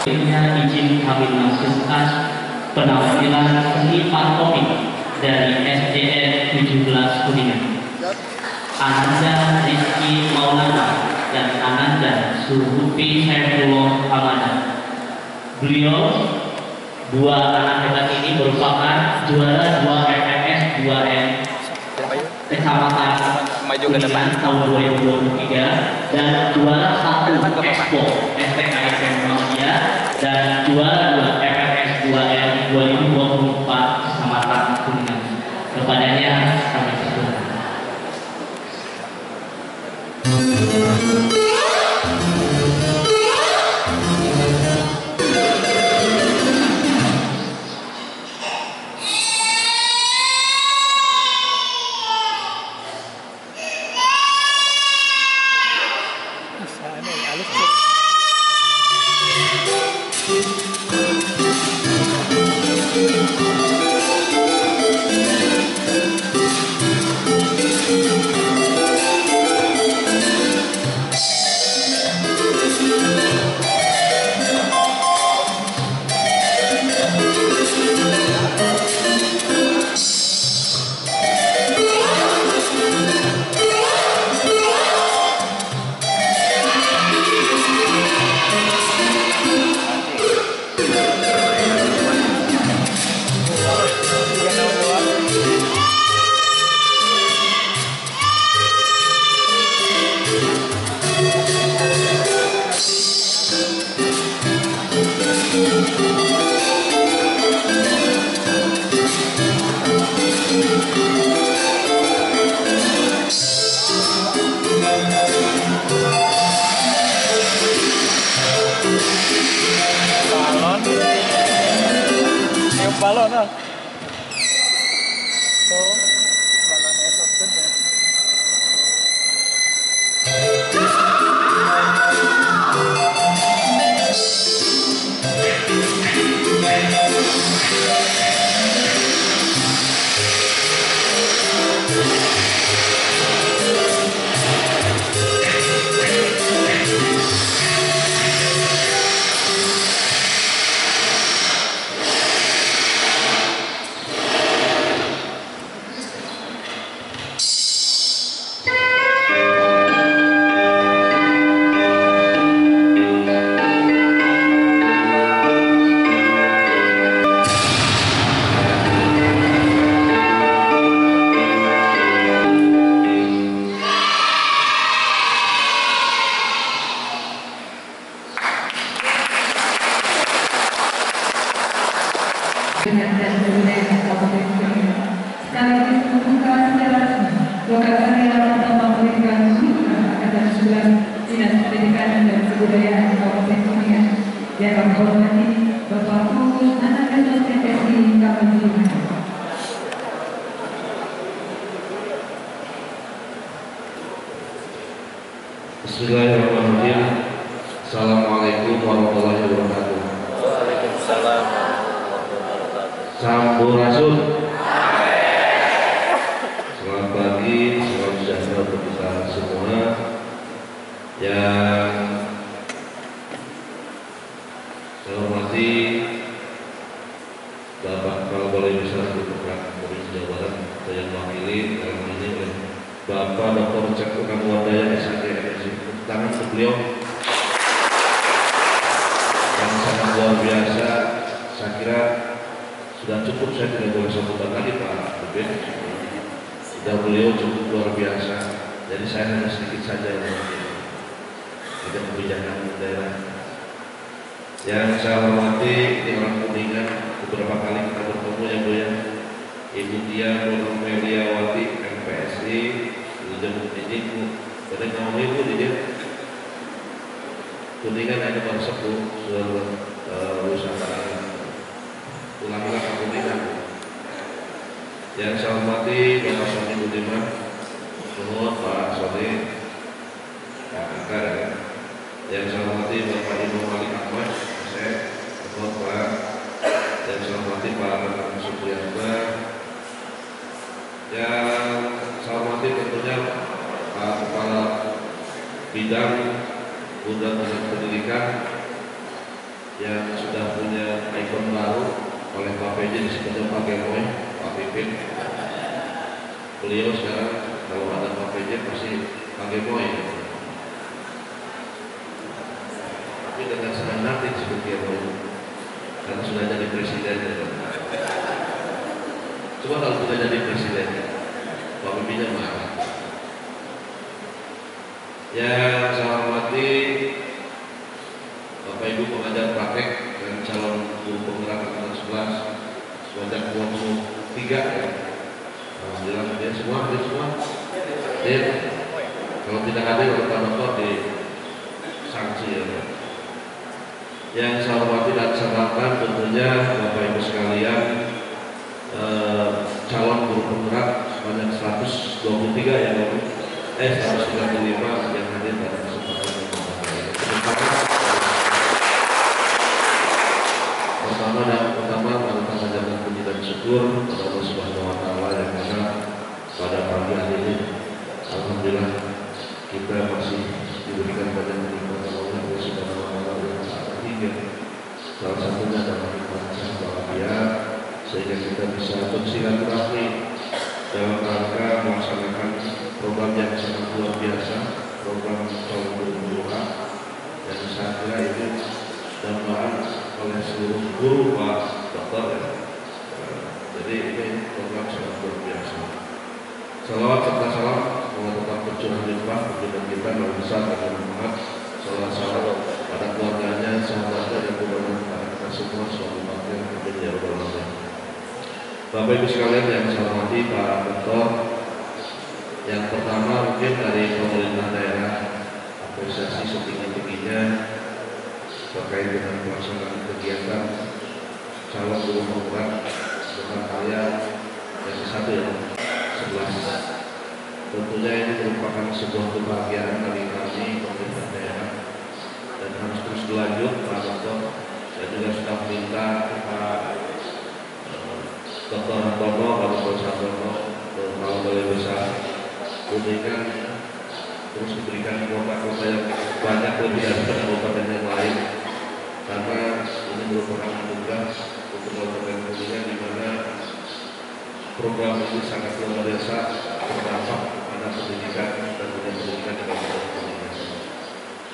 Selanjutnya izin kami langsungkan penampilan seni pantomim dari SDN 17 Kuningan. Ananda Rizky Maulana dan Ananda Suhupi Saifullah Hamada. Beliau, dua anak hebat ini merupakan juara 2 FMS 2N Kecamatan Kuningan tahun 2023 dan juara 1 Expo STKSM Malaysia dan juara 2 FMS 2N 2024 Kecamatan Kuningan. Kepadanya kami persilakan. Balon ah. Oh, balon esok tuh deh. dengan dan budaya Kabupaten Kuningan sekaligus membuka secara resmi lokasi relawan tambang pendidikan Angkatan 9 Dinas Pendidikan dan Kebudayaan Kabupaten Kuningan yang kami hormati Bapak Pengurus Anak Asuh TPSI Kabupaten. Bismillahirrahmanirrahim. Assalamualaikum warahmatullahi wabarakatuh. Waalaikumsalam. Sampurasun. Selamat pagi, salam sejahtera untuk kita semua. Yang saya hormati Bapak Kepala Balai Besar Provinsi Jawa Barat yang mewakili dalam ini oleh Bapak Dr. Cekul Kamwardaya SHG MSI. Tangan beliau yang sangat luar biasa. Saya kira sudah cukup, saya tidak boleh sebutan lagi Pak Bebek. Sudah beliau cukup luar biasa. Jadi saya hanya sedikit saja yang tidak kebijakan daerah. Yang saya hormati di orang Kuningan, beberapa kali kita bertemu ya Bu ya. Ibu Tia Nur Meliawati MPSI, ini pada kamu ibu dia Kuningan ada bersepuh seluruh wisata ulangilah ke Kuningan. Yang saya hormati Bapak Sony Budiman, semua Pak Sony, Pak Akar ya. Yang saya hormati Bapak Ibu Malik Ahmad, saya Pak. Yang saya hormati Pak Ratan Supriyatna. Yang saya hormati tentunya Pak Kepala Bidang Bunda Pusat Pendidikan yang sudah punya ikon baru oleh Pak PJ disebutnya Pak Gemoy, Pak Pipin. Beliau sekarang kalau ada Pak PJ pasti Pak Gemoy. Tapi dengan senang hati disebut Gemoy karena sudah jadi presiden. Coba kalau sudah jadi presiden, Pak Pipinnya marah. Yang saya hormati Bapak Ibu pengajar praktek dan calon guru penggerak angkatan 11 sebanyak 23 ya. Alhamdulillah dia semua. Dia kalau tidak hadir oleh Pak Dokter di sanksi ya. Yang saya hormati dan saya banggakan tentunya Bapak Ibu sekalian, calon guru penggerak sebanyak 123 yang 135 yang hadir pada kesempatan ini. Pertama mengucapkan hajatan puji dan syukur kepada Allah Subhanahu wa Ta'ala yang mana pada pagi hari ini alhamdulillah kita masih diberikan banyak nikmat oleh Allah Subhanahu wa Ta'ala yang sangat tinggi. Salah satunya adalah nikmat sehat walafiat sehingga kita bisa bersilaturahmi dalam rangka melaksanakan program yang sangat luar biasa, program calon guru dan saya kira itu dambaan oleh seluruh guru Pak Dokter ya. Jadi ini program sangat luar biasa. Salawat serta salam semoga tetap bercurah limpah kepada kita Nabi besar Nabi Muhammad sallallahu pada keluarganya, sahabatnya dan kepada kita semua suatu waktu yang berbeda ya Rabbal Alamin. Bapak Ibu sekalian yang saya hormati Pak Dokter, yang pertama mungkin dari pemerintah daerah apresiasi setinggi-tingginya terkait dengan pelaksanaan kegiatan calon guru penggerak dengan karya yang satu ya 11. Tentunya ini merupakan sebuah kebahagiaan bagi kami pemerintah daerah dan harus terus berlanjut Pak Dokter. Saya juga sudah minta Pak Dr. Hartono, Pak Dr. Sartono, Kepala Balai Besar Kuningan terus diberikan kota-kota yang banyak lebih dari kabupaten yang lain, karena ini merupakan anugerah untuk Kabupaten Kuningan di mana program ini sangat luar biasa berdampak pada pendidikan dan dunia pendidikan di Kabupaten Kuningan.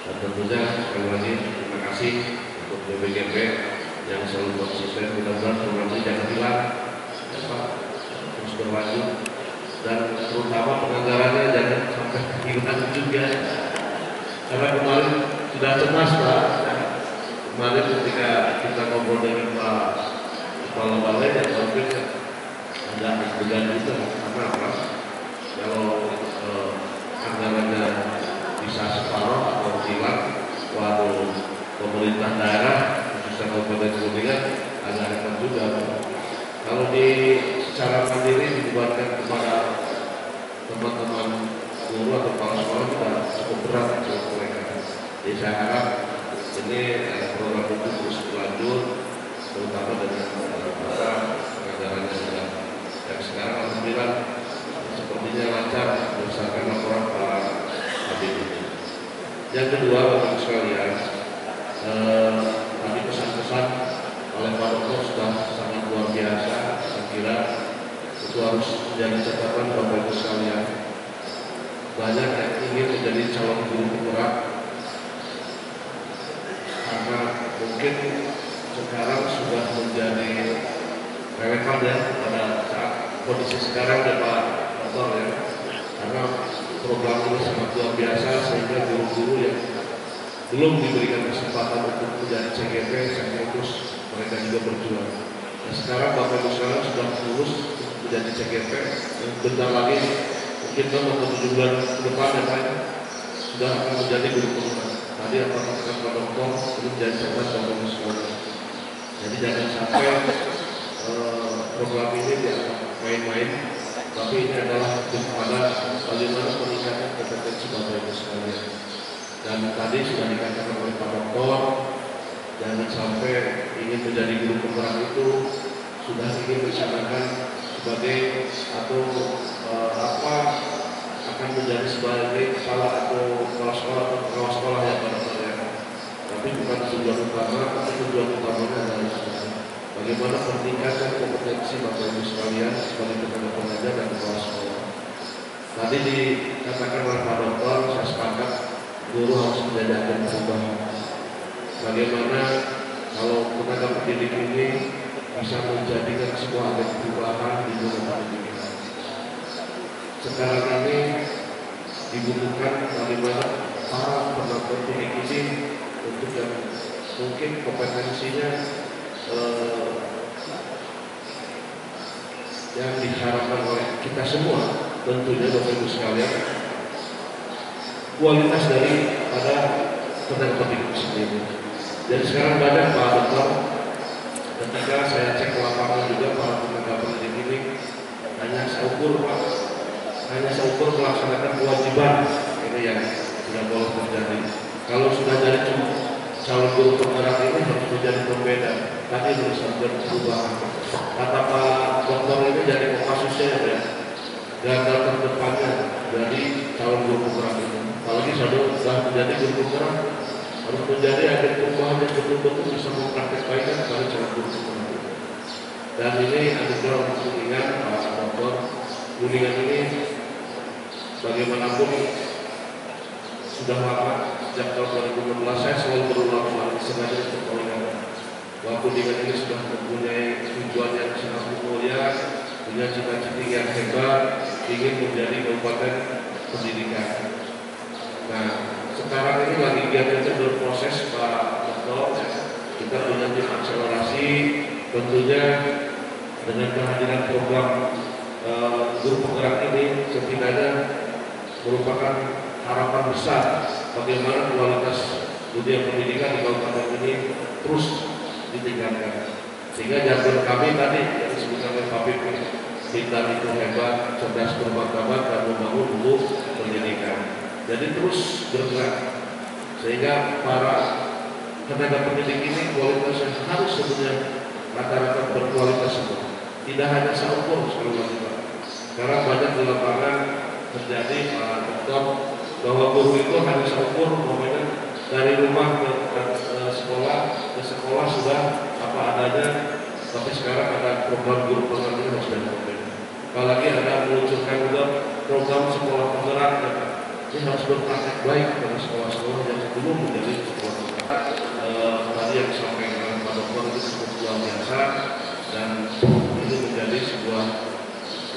Dan tentunya sekali lagi terima kasih untuk BPGP yang selalu konsisten. Mudah-mudahan program ini jangan hilang, ya Pak, terus berlanjut dan terutama penganggarannya jangan sampai hilang juga. Karena kemarin sudah cemas Pak. Kemarin ketika kita ngobrol dengan Pak Kepala Balai dan konflik ada adegan itu karena apa? Kalau anggarannya bisa separuh atau hilang, waduh pemerintah daerah bisa Kabupaten Kuningan ada repot juga. Kalau secara mandiri dibuatkan kepada teman-teman guru atau kepala sekolah juga cukup berat untuk mereka. Jadi saya harap ini program itu terus berlanjut, terutama dengan anggarannya sudah yang sekarang alhamdulillah sepertinya lancar berdasarkan laporan Pak Habib. Yang kedua Bapak sekalian, tadi pesan-pesan oleh Pak Dokter sudah sangat luar biasa. Saya kira itu harus menjadi catatan Bapak Ibu sekalian. Banyak yang ingin menjadi calon guru penggerak karena mungkin sekarang sudah menjadi relevan ya pada saat kondisi sekarang ya Pak Dokter ya. Karena program ini sangat luar biasa sehingga guru-guru yang belum diberikan kesempatan untuk menjadi CGP saya terus mereka juga berjuang. Dan sekarang Bapak Ibu sekalian sudah lulus menjadi CGP dan bentar lagi mungkin dalam 7 bulan ke depan ya Pak sudah akan menjadi guru penggerak. Tadi apa katakan Pak Dokter belum menjadi catatan Bapak Ibu sekalian. Jadi jangan sampai program ini dianggap main-main, tapi ini adalah kepada bagaimana meningkatkan kompetensi Bapak Ibu sekalian. Dan tadi sudah dikatakan oleh Pak Dokter, jangan sampai ingin menjadi guru penggerak itu sudah ingin dicanangkan sebagai atau apa akan menjadi sebagai kepala atau kepala sekolah atau pengawas sekolah ya Pak Dokter ya. Tapi bukan tujuan utama, tapi tujuan utamanya adalah bagaimana peningkatan kompetensi Bapak Ibu sekalian sebagai tenaga pengajar dan kepala sekolah. Tadi dikatakan oleh Pak Dokter, saya sepakat guru harus menjadi agen perubahan. Bagaimana kalau tenaga pendidik ini bisa menjadikan sebuah agen perubahan di dunia pendidikan. Sekarang ini dibutuhkan bagaimana para tenaga pendidik ini untuk yang mungkin kompetensinya yang diharapkan oleh kita semua, tentunya Bapak Ibu sekalian, kualitas daripada tenaga pendidik sendiri. Dan sekarang banyak Pak Dokter, ketika saya cek ke lapangan juga para tenaga pendidik ini hanya seukur Pak, hanya seukur melaksanakan kewajiban ini yang tidak boleh terjadi. Kalau sudah jadi calon guru penggerak ini harus menjadi pembeda. Tadi harus ada perubahan. Kata Pak Dokter ini jadi kasusnya ya, gagal terdepannya dari calon guru penggerak ini. Apalagi sudah menjadi guru penggerak, harus menjadi agen perubahan yang betul-betul bisa mempraktekkan kepada calon guru penggerak itu. Dan ini anugerah untuk Kuningan, Pak Dokter. Kuningan ini bagaimanapun sudah lama, sejak tahun 2016 saya selalu berulang-ulang sengaja untuk Kuningan. Bahwa Kuningan ini sudah mempunyai tujuan yang sangat mulia, punya cita-cita yang hebat, ingin menjadi kabupaten pendidikan. Nah, sekarang ini lagi giatnya berproses Pak Dokter. Kita punya tim akselerasi, tentunya dengan kehadiran program guru penggerak ini setidaknya merupakan harapan besar bagaimana kualitas dunia pendidikan di kabupaten ini terus ditingkatkan. Sehingga jargon kami tadi yang disebutkan oleh Pak Pipi, kita itu hebat, cerdas, bermartabat, dan membangun guru pendidikan. Jadi terus bergerak sehingga para tenaga pendidik ini kualitasnya harus sebenarnya rata-rata berkualitas semua. Tidak hanya seukur sekali lagi Pak. Karena banyak di lapangan terjadi Pak Dokter bahwa guru itu hanya seukur momennya dari rumah ke sekolah sudah apa adanya, tapi sekarang ada program guru penggerak ini harus berbeda. Apalagi ada meluncurkan juga program sekolah penggerak, ini harus berpraktek baik pada sekolah-sekolah yang belum menjadi sekolah penggerak. Tadi yang disampaikan oleh Pak Dokter itu cukup luar biasa dan ini menjadi sebuah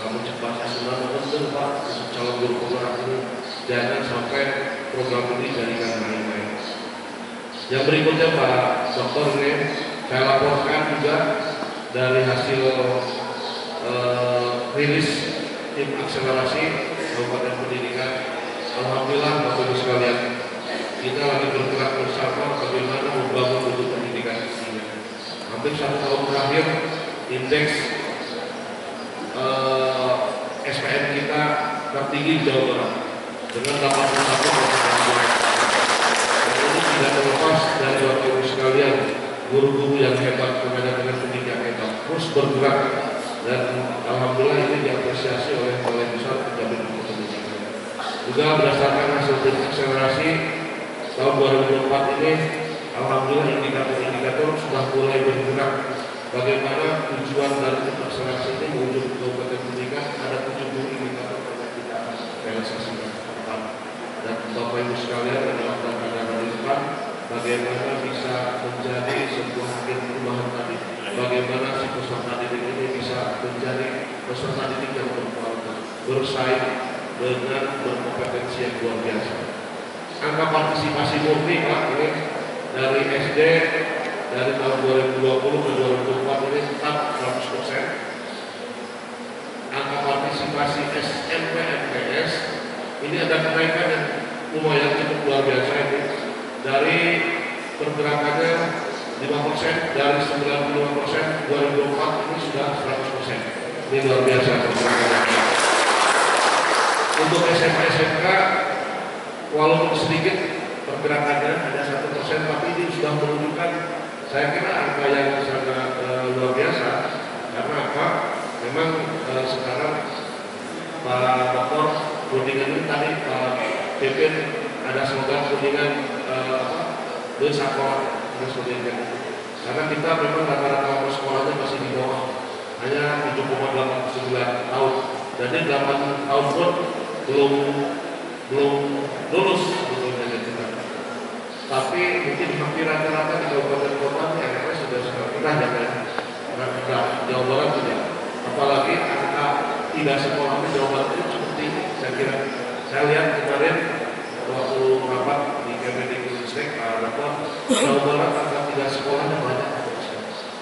namun cepatnya sebenarnya betul Pak untuk calon guru penggerak ini jangan sampai program ini jadikan main-main. Yang berikutnya Pak Dokter ini saya laporkan juga dari hasil rilis tim akselerasi Kabupaten Pendidikan. Alhamdulillah Bapak Ibu sekalian, kita lagi bergerak bersama bagaimana membangun mutu pendidikan ini. Hampir 1 tahun terakhir indeks SPM kita tertinggi di Jawa Barat dengan 81,2. Ini tidak terlepas dari Bapak Ibu sekalian, guru-guru yang hebat, tenaga pendidik yang hebat, terus bergerak dan alhamdulillah ini diapresiasi oleh Balai Besar Penjamin Mutu Pendidikan. Juga berdasarkan hasil tim akselerasi tahun 2024 ini, alhamdulillah indikator-indikator sudah mulai bergerak. Bagaimana tujuan dari tim akselerasi ini menuju ke Kabupaten Pendidikan, ada 70 indikator yang kita realisasikan ke depan. Dan Bapak Ibu sekalian adalah tanda dari depan bagaimana bisa menjadi sebuah agen perubahan tadi. Bagaimana si peserta didik ini bisa menjadi peserta didik yang berkualitas, bersaing dengan berkompetensi yang luar biasa. Angka partisipasi murni Pak ini dari SD dari tahun 2020 ke 2024 ini tetap 100%. Angka partisipasi SMP MTS ini ada kenaikan yang lumayan cukup luar biasa ini. Dari pergerakannya 5%, dari 95% 2004 ini sudah 100%. Ini luar biasa pergerakannya. Untuk SMA SMK walaupun sedikit pergerakannya hanya 1%, tapi ini sudah menunjukkan saya kira angka yang sangat luar biasa. Karena apa? Memang sekarang Pak Dokter Kuningan ini tadi Pak Pipin ada slogan Kuningan Desa Sekolah. karena kita memang rata-rata umur sekolahnya masih di bawah, hanya 7,89 tahun. Jadi 8 tahun pun belum lulus sebetulnya kita. Tapi mungkin hampir rata-rata di kabupaten kota ini anak-anak sudah pernah Jawa Barat tidak. Apalagi angka tidak sekolah di Jawa Barat itu cukup tinggi. Saya kira saya lihat kemarin waktu rapat di Kemendikbudristek Jawa Barat angka tidak sekolahnya banyak.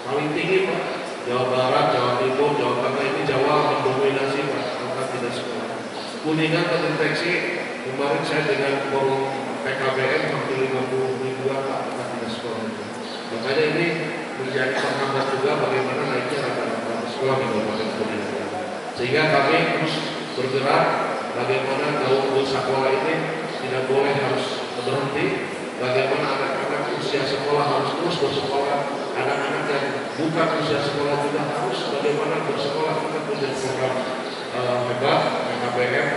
Paling tinggi Pak. Jawa Barat, Jawa Timur, Jawa Tengah ini Jawa mendominasi Pak angka tidak sekolah. Kuningan terdeteksi kemarin saya dengan forum PKBM hampir 50 ribuan Pak angka tidak sekolah. Makanya ini menjadi penghambat juga bagaimana naiknya rata-rata sekolah di Kabupaten Kuningan. Sehingga kami terus bergerak bagaimana gaul sekolah ini tidak boleh harus berhenti, bagaimana anak-anak usia sekolah harus terus bersekolah, anak-anak yang bukan usia sekolah juga harus bagaimana bersekolah. Kita punya program hebat PKBM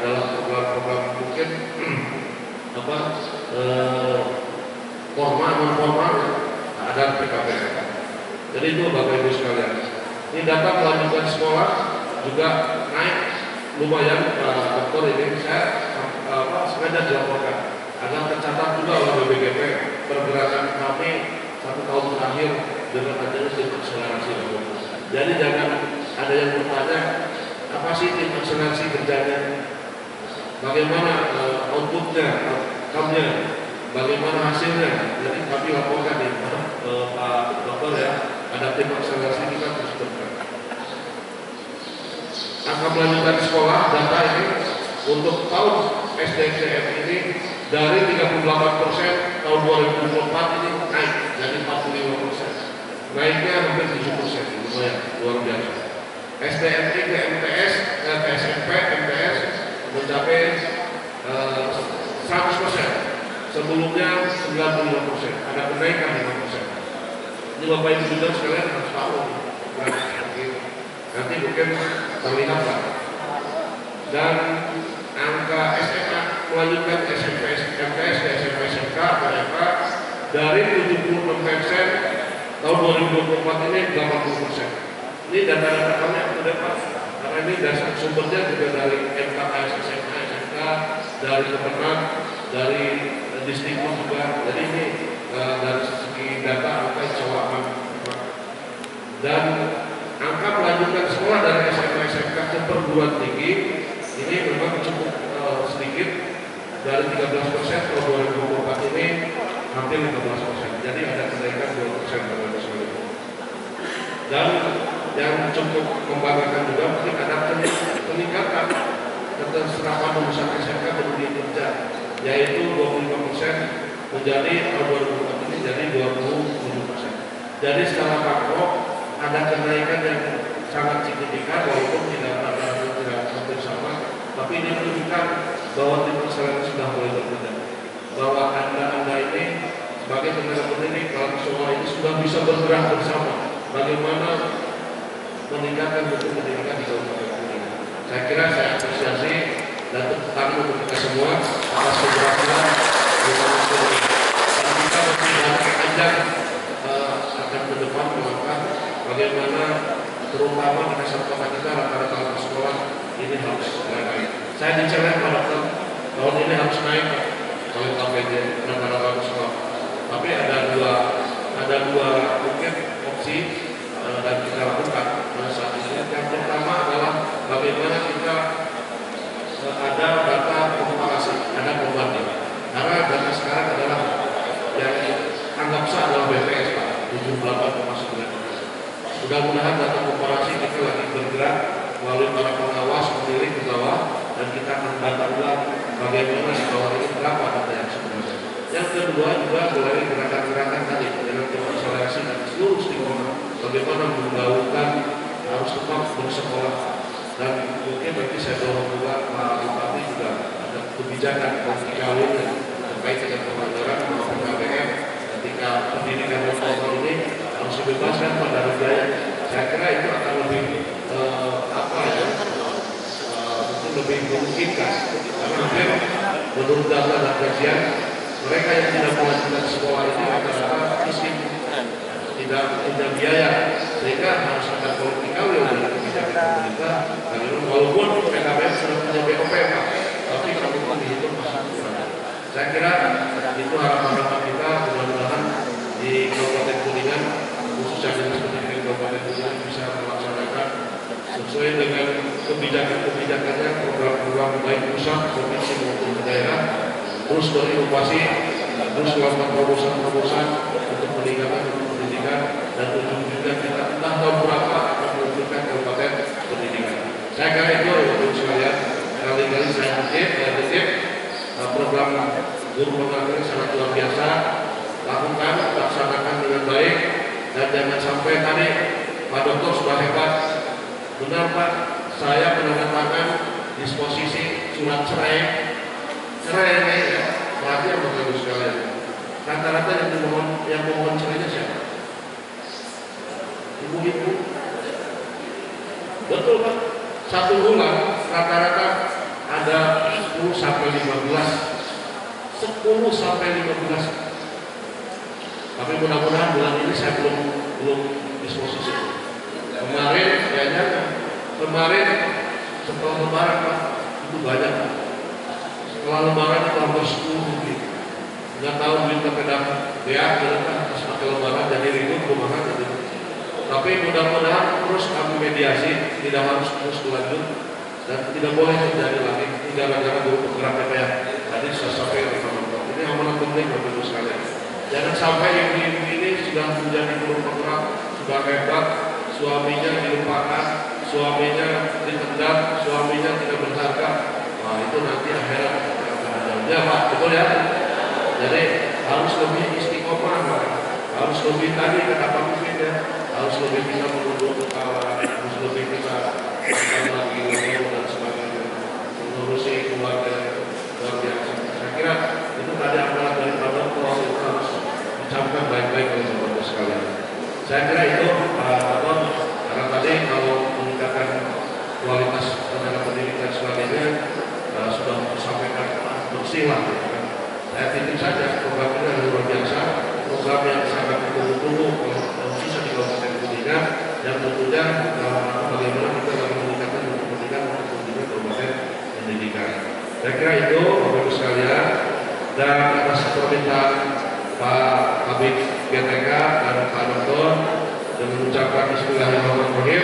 adalah program mungkin formal non formal ada PKBM. Jadi itu Bapak Ibu sekalian. Ini data melanjutkan sekolah juga naik lumayan Pak Dokter, ini saya sengaja dilaporkan agar tercatat juga oleh BPGP pergerakan kami 1 tahun terakhir dengan adanya tim akselerasi. Jadi jangan ada yang bertanya apa sih tim akselerasi kerjanya, bagaimana outputnya, outcome-nya, bagaimana hasilnya. Jadi kami laporkan nih Pak Dokter ya, ada tim akselerasi kita terus bergerak. Angka melanjutkan sekolah data ini untuk tahun SDMCF ini dari 38% tahun 2024 ini naik jadi 45%, naiknya hampir 7%, lumayan luar biasa. SDMI ke MTS, ke SMP, MTS mencapai 100%, sebelumnya 95%, ada kenaikan 5%. Ini Bapak Ibu juga sekalian harus tahu, nanti mungkin terlihat Pak. Dan angka SMA melanjutkan SMP, MTS ke SMP, SMK, PMK dari 76% tahun 2024 ini 80%. Ini data-data kami yang sudah Pak, karena ini dasar sumbernya juga dari MKS, SMA, SMK, dari Kemenag, dari Distikbud juga. Jadi ini dari segi data angka insya Allah aman. Dan angka melanjutkan sekolah dari SMA, SMK ke perguruan tinggi ini memang cukup sedikit, dari 13% tahun 2024 ini hampir 15%. Jadi ada kenaikan 2% pada tahun ini. Dan yang cukup membanggakan juga mungkin ada peningkatan keterserapan lulusan SMK ke dunia kerja, yaitu 25% menjadi tahun 2024 ini jadi 27%. Jadi secara makro ada kenaikan yang sangat signifikan, walaupun tidak hampir sama, tapi ini menunjukkan bahwa tim akselerasi sudah mulai bekerja, bahwa anda ini sebagai tenaga pendidik dalam sekolah ini sudah bisa bergerak bersama bagaimana meningkatkan mutu pendidikan di Kabupaten Kuningan. Saya kira saya apresiasi dan tepuk tangan untuk kita semua atas keberhasilan di Kabupaten Kuningan. Dan kita masih panjang akan ke depan melangkah bagaimana terutama di dasar kota kita rata-rata sekolah ini harus naik. Saya dicelah pada tahun ini harus naik oleh KPJ rata-rata sekolah. Tapi ada dua mungkin opsi dan kita lakukan saat ini. Yang pertama adalah bagaimana kita ada data komparasi, ada perbanding. Karena data sekarang adalah yang anggap sah adalah BPS Pak, 78,9%. Mudah-mudahan data komparasi kita lagi bergerak melalui para pengawas, pemilik ke bawah, dan kita akan data ulang bagaimana di bawah ini berapa data yang sebenarnya. Yang kedua juga mulai gerakan-gerakan tadi dengan tim akselerasi dan seluruh stakeholder, bagaimana menggaulkan harus tetap bersekolah. Dan mungkin nanti saya dorong juga Pak Bupati juga ada kebijakan konflik kawin terkait dengan pembelajaran maupun KBM ketika pendidikan non-formal ini harus dibebaskan pada biaya. Saya kira itu akan lebih mungkin lebih memungkinkan, karena hampir menurut data dan kajian mereka yang tidak melanjutkan sekolah ini rata-rata miskin, tidak tidak biaya, sehingga harus ada politikal yang kebijakan pemerintah. Walaupun PKBM sudah punya BOP Pak, tapi kalau dihitung masih kurang. Saya kira itu harapan kita, mudah-mudahan di Kabupaten Kuningan, khususnya Dinas Pendidikan Kabupaten Kuningan bisa melaksanakan sesuai dengan kebijakan-kebijakannya, program-program baik pusat, provinsi maupun daerah, terus berinovasi, terus melakukan terobosan-terobosan untuk meningkatkan pendidikan, dan ujung-ujungnya kita entah tahun berapa akan menunjukkan Kabupaten Pendidikan. Saya kira itu untuk sekalian, kali-kali saya titip program guru pengajar sangat luar biasa, lakukan, laksanakan dengan baik, dan jangan sampai tadi Pak Dokter sudah hebat. Benar Pak, saya menandatangan disposisi surat cerai ini ya, berarti yang bagus sekalian. Rata-rata yang memohon cerainya siapa? Ibu-ibu. Betul Pak, satu bulan rata-rata ada 10 sampai 15. Tapi mudah-mudahan bulan ini saya belum disposisi. Kemarin setelah lebaran Pak, itu banyak. Setelah lebaran itu hampir 10 mungkin. Nggak tahu duit kepedak dia pas pakai lebaran jadi ribut rumahan gitu. Tapi mudah-mudahan terus kami mediasi, tidak harus terus berlanjut dan tidak boleh terjadi lagi gara-gara guru penggerak ya. Tadi saya sampaikan teman-teman, ini amanat penting Bapak Ibu sekalian. Jangan sampai ibu-ibu ini sudah menjadi guru penggerak, sudah hebat, suaminya dilupakan, suaminya ditendang, suaminya tidak berharga. Nah itu nanti akhirat akan ada. Ya Pak, betul ya. Jadi harus lebih istiqomah, harus lebih tadi kata Pak Mufid ya, harus lebih bisa menunduk kepala, harus lebih bisa lagi dan sebagainya, mengurusi keluarga luar biasa. Saya kira itu tadi amalan dari Pak Dokter itu harus dicampurkan baik-baik oleh Bapak sekalian. Saya kira itu Pak Dokter, karena tadi kalau meningkatkan kualitas tenaga pendidikan sebagainya sudah disampaikan bersih lah. Saya titip saja program ini adalah luar biasa, program yang sangat ditunggu-tunggu oleh khususnya di Kabupaten Kuningan, dan tentunya bagaimana kita dalam meningkatkan pendidikan untuk pendidikan Kabupaten Pendidikan. Saya kira itu Bapak Ibu sekalian, dan atas permintaan Pak Habib GTK dan Pak Dokter dengan mengucapkan Bismillahirrahmanirrahim,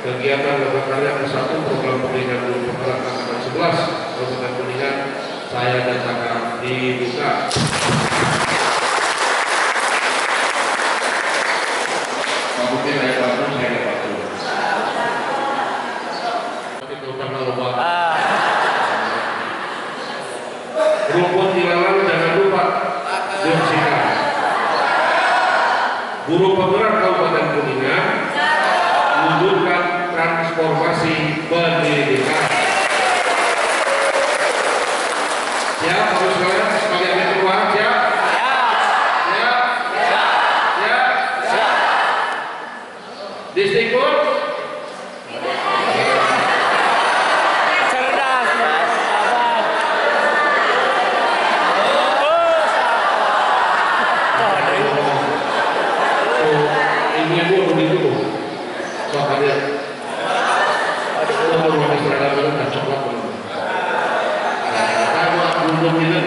kegiatan Bapak Karya ke-1 program pendidikan guru penggerak angkatan 11 Kabupaten Kuningan saya nyatakan dibuka. Mungkin saya bantu, saya nggak bantu. Tapi terutama lupa. Rumput ilalang jangan lupa dibersihkan. Guru penggerak Kabupaten Kuningan wujudkan transformasi pendidikan. Siap, harus sekalian yang keluar, siap? Siap. Distikut? Cerdas, Ibu begitu, sok hadir. Kalau mau seragam itu tak coklat. Belum ini,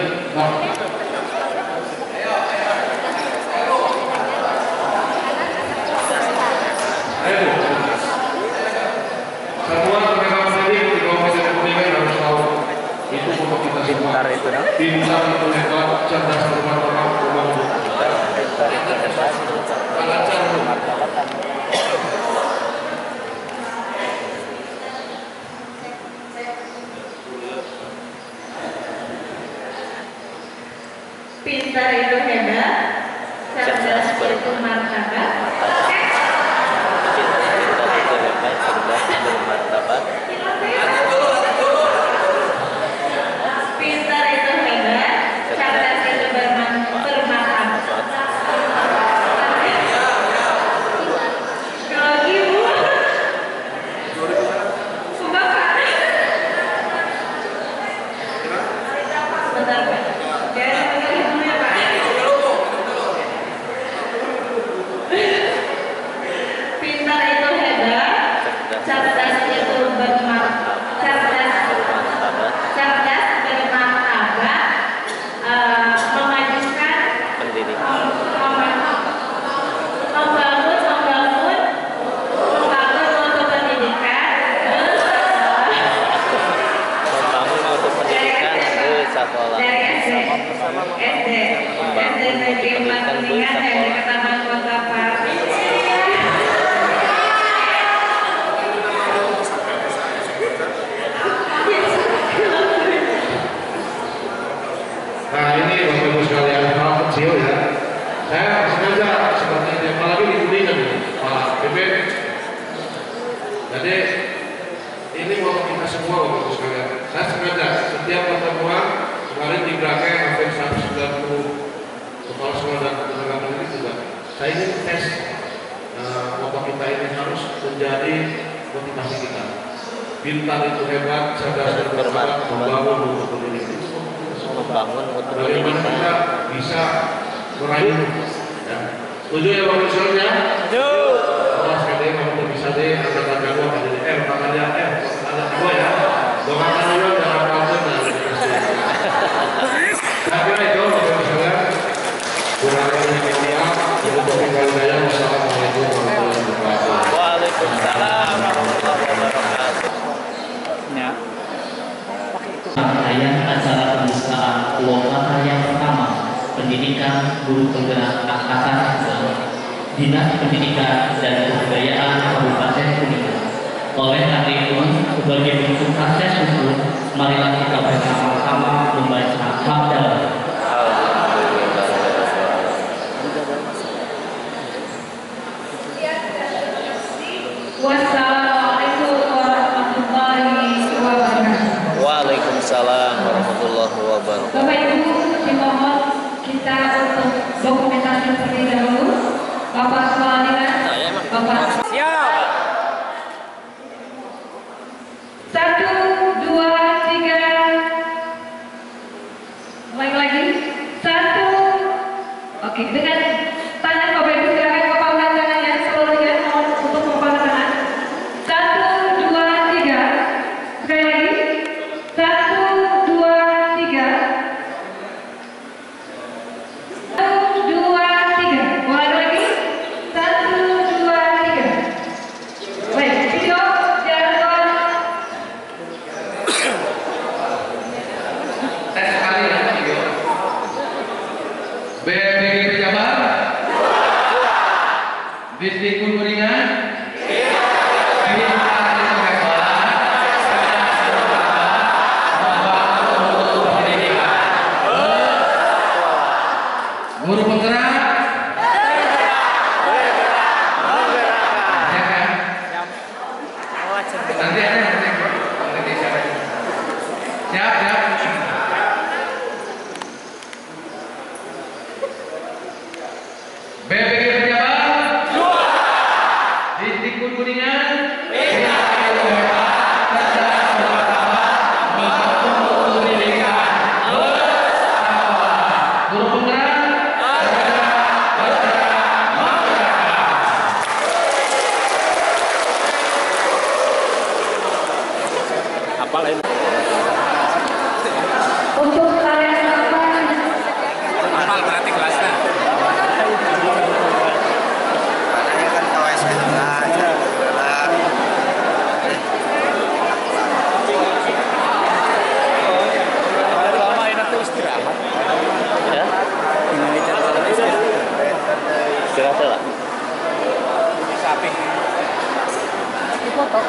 ayo, satuan tenaga pendidik di Kabupaten Kuningan harus tahu itu untuk kita semua. Pintar itu hebat, cerdas hormat orang, lancar. Pintar itu hebat, cerdas itu martabat. Pintar itu hebat, moto kita ini harus menjadi motivasi kita. Pintar itu hebat, cerdas dan bermanfaat, membangun mutu pendidikan. Bagaimana kita bisa meraih? Ya. Setuju ya Bapak Misalnya? Setuju. Oh, sekali kamu bisa deh, angkatan kamu akan jadi anak kamu ya. Doakan dulu dalam kalsen dan saya kira itu Bapak Misalnya. Kurang lebih media, untuk tinggal daya. Wassalamualaikum warahmatullahi wabarakatuh. Waalaikumsalam warahmatullahi wabarakatuh. Rangkaian acara pembukaan lokakarya pertama pendidikan guru penggerak angkatan Dinas Pendidikan dan Kebudayaan Kabupaten Kuningan. Oleh karena itu, sebagai bentuk proses hukum, marilah kita bersama-sama membaca hamdalah. Wassalamualaikum warahmatullahi wabarakatuh. Waalaikumsalam warahmatullahi wabarakatuh. Bapak Ibu, dimohon kita untuk dokumentasi terlebih dahulu. Bapak Kepala Dinas, Bapak. Siap. 1, 2, 3. Lagi. 1. Oke, dengan tangan Bapak Ibu silakan kepalkan tangannya seluruhnya untuk kepalkan tangan. 1, 2, 3. Sekali lagi. 1, 2, 3. 1, 2, 3. Mulai lagi. 1, 2, 3. Baik, video jalan. Tes sekali ya video. BPG Pejabat. Bisdikun Kuningan. Guru penggerak. Ya kan? Nanti ada nanti siapa? Siap. BPG Pejabat. Bisdikun Kuningan. Guru penggerak. Apa lain? Untuk kalian apa? Apal berarti kelasnya. Lama ini tuh istirahat. Ya? Ini cara istirahat. Istirahat lah. Sapi. Foto.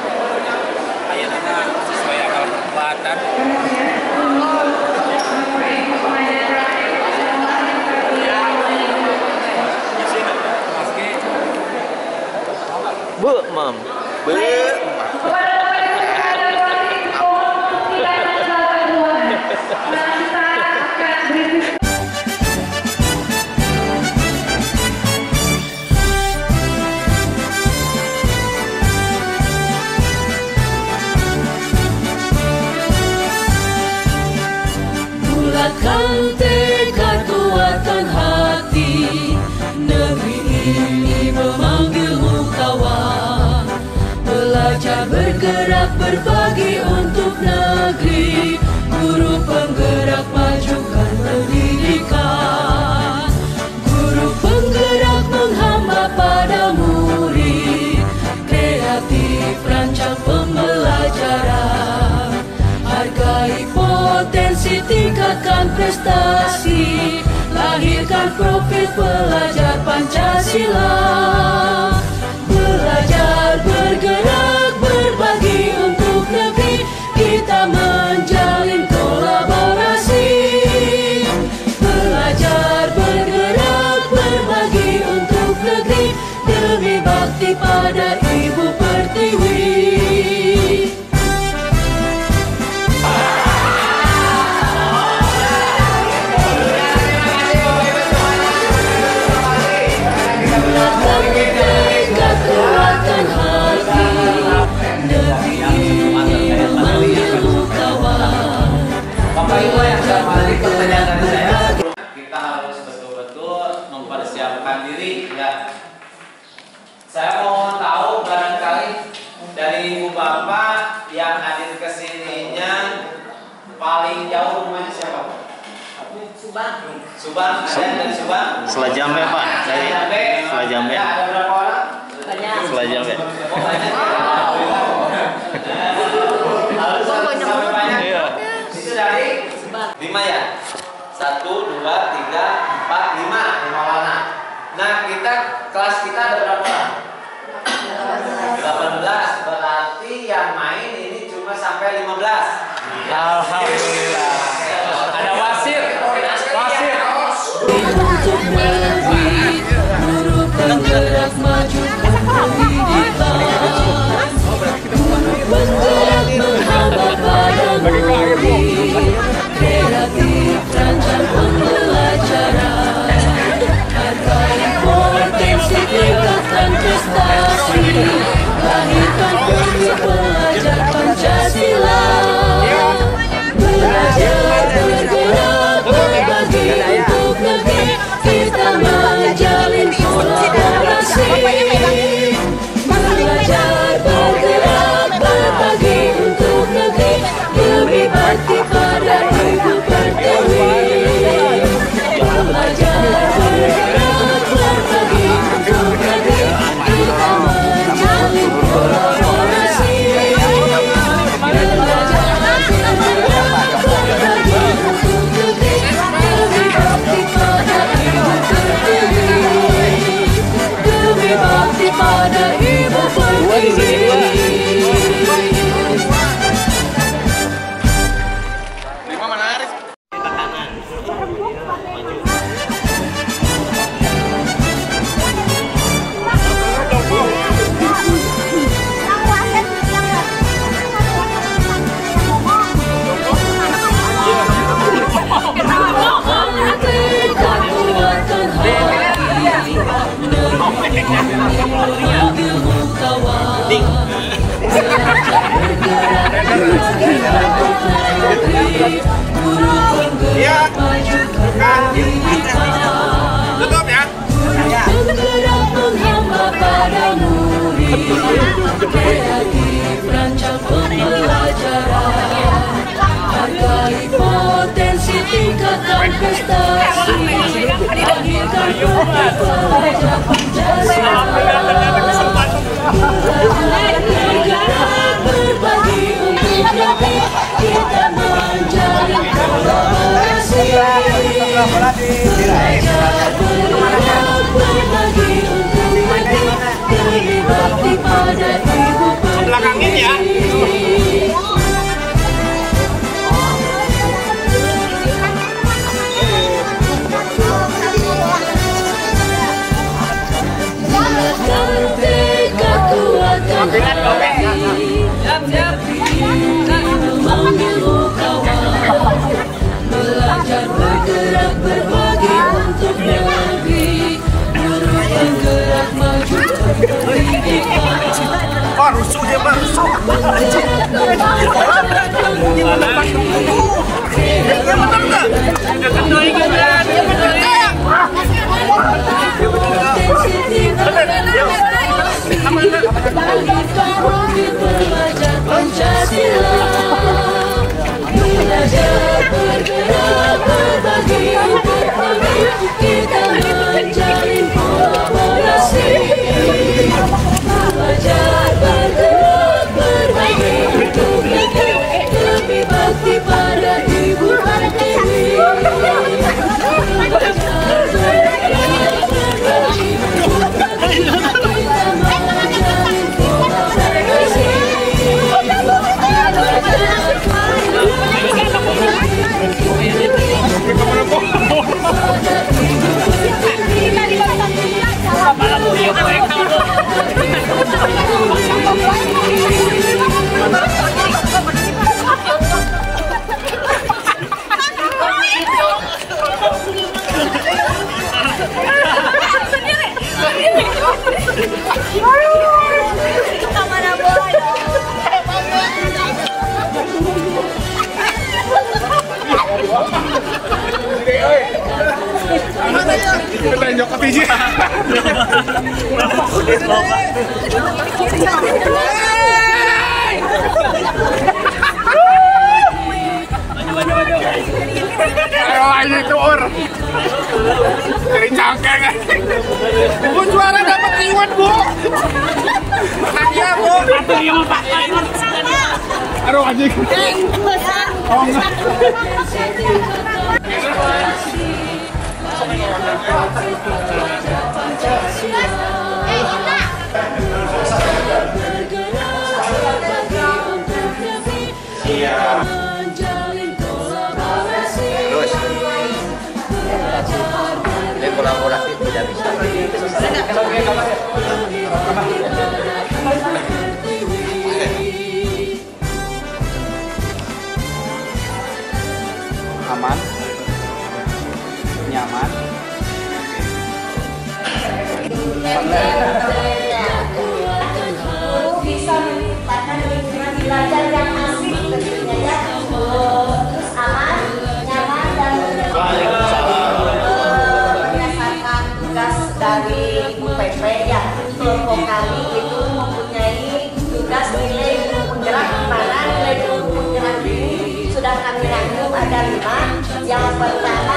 Ayatnya sesuai akal perbuatan. Bu, Mam. Bu. Bulatkan tekad kuatkan hati, negeri ini memanggilmu kawan. Belajar bergerak berbagi untuk negeri, guru penggerak majukan pendidikan. Guru penggerak menghamba pada murid, kreatif rancang pembelajaran. Hargai potensi, tingkatkan prestasi, lahirkan profil pelajar Pancasila. Belajar bergerak berbagi untuk negeri, kita menjalin kolaborasi. Belajar bergerak berbagi untuk negeri, demi bakti pada Ibu Pertiwi. Bulatkan tekad Saya mau tahu barangkali dari ibu bapak yang hadir ke sininya paling jauh rumahnya siapa? Subang, ada yang dari Subang? Selajambe Pak, dari Selajambe. Ada berapa orang? Selajambe. Oh banyak ya? Lalu sampai banyak? Iya. Itu dari 5 ya? 1, 2, 3, 4, 5 warna. Nah kelas kita ada berapa orang? 18, berarti yang main ini cuma sampai 15. Alhamdulillah. Ada wasir. Untuk negeri, guru penggerak maju pendidikan, penggerak menghamba pada murid, kreatif rancang pembelajaran, hargai potensi tingkatkan prestasi, lahirkan pemilik pelajar Pancasila, belajar bergerak berbagi untuk negeri, kita menjalin kolaborasi, belajar bergerak berbagi untuk negeri, demi bakti pada Ibu Pertiwi, belajar bergerak berbagi untuk negeri, kita menjalin kolaborasi, belajar bergerak berbagi untuk negeri, demi bakti pada Ibu Pertiwi, demi bakti pada Ibu Pertiwi. Penggerak menghamba pada murid, kreatif rancang pembelajaran, hargai potensi tingkatkan prestasi, lahirkan pemilik pelajar Pancasila, bergerak berbagi untuk negeri, kita menjalin kolaborasi, belajar bergerak berbagi untuk negeri, demi bakti pada Ibu Pertiwi. Bulatkan tekad, kuatkan hati, memanggilmu kawan, belajar bergerak berbagi untuk negeri, guru penggerak maju pendidikan, Pancasila, belajar bergerak berbagi untuk negeri, kita menjalin kolaborasi, belajar bergerak berbagi untuk negeri, demi bakti pada Ibu Pertiwi, belajar bergerak berbagi untuk negeri, kita menjalin kolaborasi. Kita nyokot aja. Ini tur. Dari cangkeng. Bu juara dapat iwan, Bu. Hadiah, Bu. Hadiah, Pak. Aduh anjing. Oh enggak. Ini kolaborasi tidak bisa. Aman, nyaman. Guru bisa menciptakan lingkungan belajar yang asik tentunya ya, terus aman, nyaman dan berdasarkan tugas dari Ibu PP ya, kelompok kami itu mempunyai tugas nilai guru penggerak, di mana nilai guru penggerak ini sudah kami rangkum ada 5. Yang pertama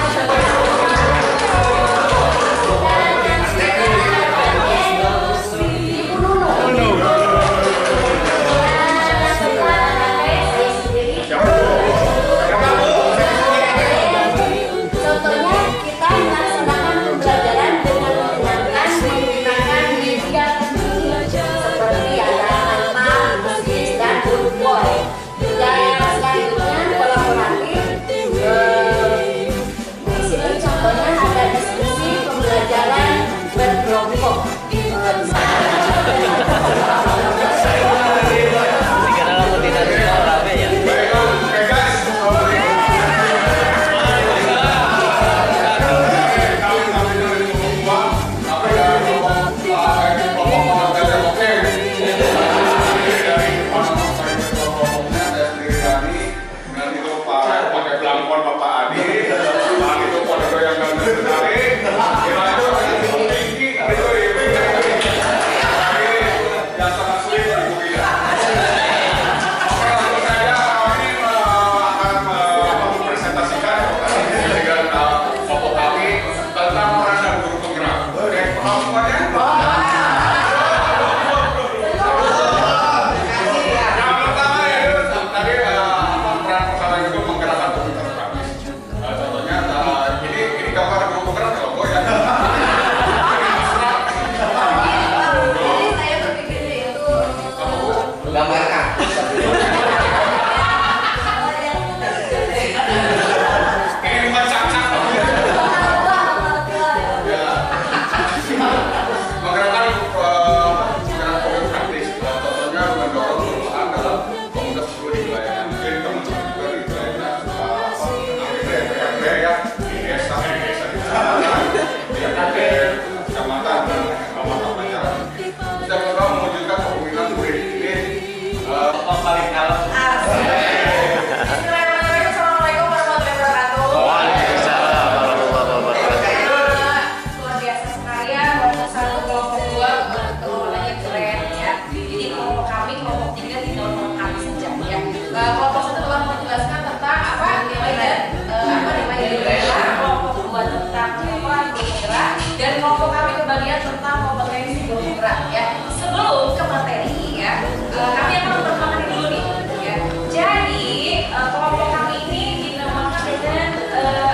dan kelompok kami kebagian tentang kompetensi bergerak ya. Sebelum ke materi ya, kami akan memperkenalkan dulu nih ya. Jadi kelompok kami ini dinamakan dengan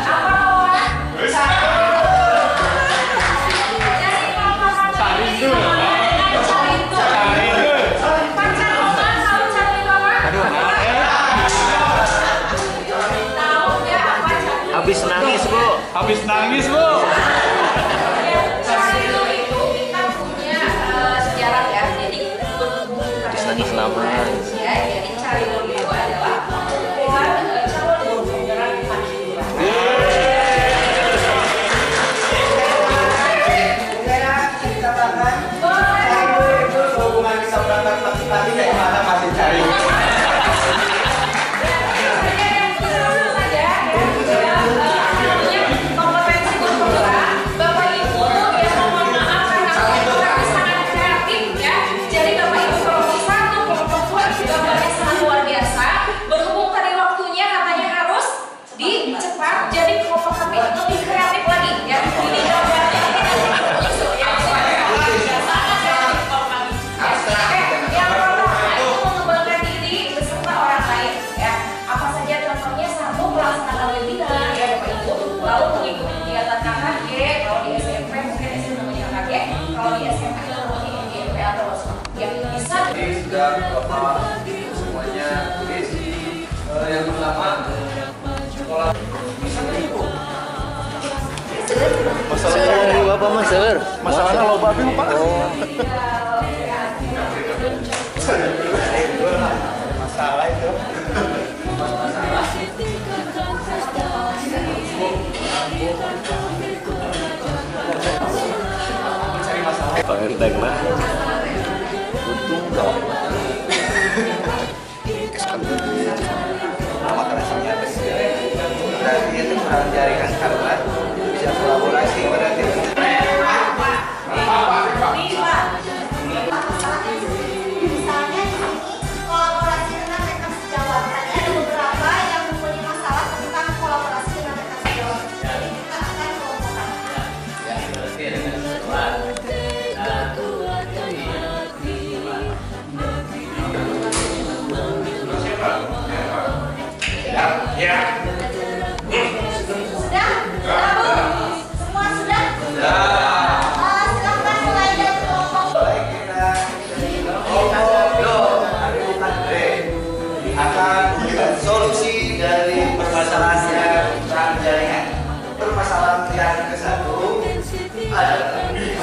apa orang? Jadi kelompok kami ini dinamakan dengan Carindu. Pacar Roman tahu Carindu? Tahu ya apa Carindu? Habis nangis, Bu. Habis nangis, Bu. Ya, jadi Carindu itu adalah perempuan calon guru penggerak di Madura. Kita bahkan Carindu itu hubungan bisa berangkat pagi-pagi dari mana masih cari. Kompetensi guru penggerak, Bapak Ibu yang mohon maaf karena kami sangat sudah Bapak semuanya tulis. Yang pertama sekolah Masalahnya Bapak Master. Masalahnya lo babi Pak. Masalah itu. Pak Enteng lah. Untung dong. makanan sini apa sih? Berarti itu kurang jaringan karena bisa kolaborasi berarti. Misalnya di sini kolaborasi dengan mereka sejawat. Tadi ada beberapa yang mempunyai masalah tentang kolaborasi dengan mereka sejawat. Jadi kita akan kelompokkan. Ya, berarti ada keseluruhan. Ya. Sudah? Bu? Semua sudah? Sudah. Silakan mulai dari kelompok. Baik, kita kelompok akan solusi dari permasalahan yang kurang jaringan. Permasalahan yang ke-1 adalah tentang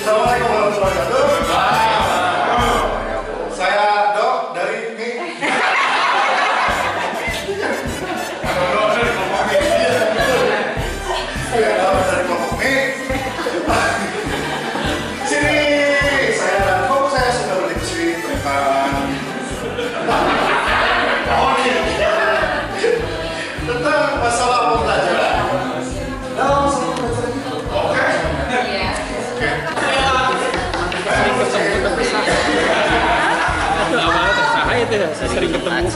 Assalamualaikum warahmatullahi wabarakatuh. Saya Dok dari Mi. Saya Dok dari kelompok Mi. Sini saya dan kelompok saya sudah berdiskusi tentang masalah pembelajaran. Dalam semua pelajaran itu. Oke. Itu awalnya tersaha itu ya, saya sering ketemu.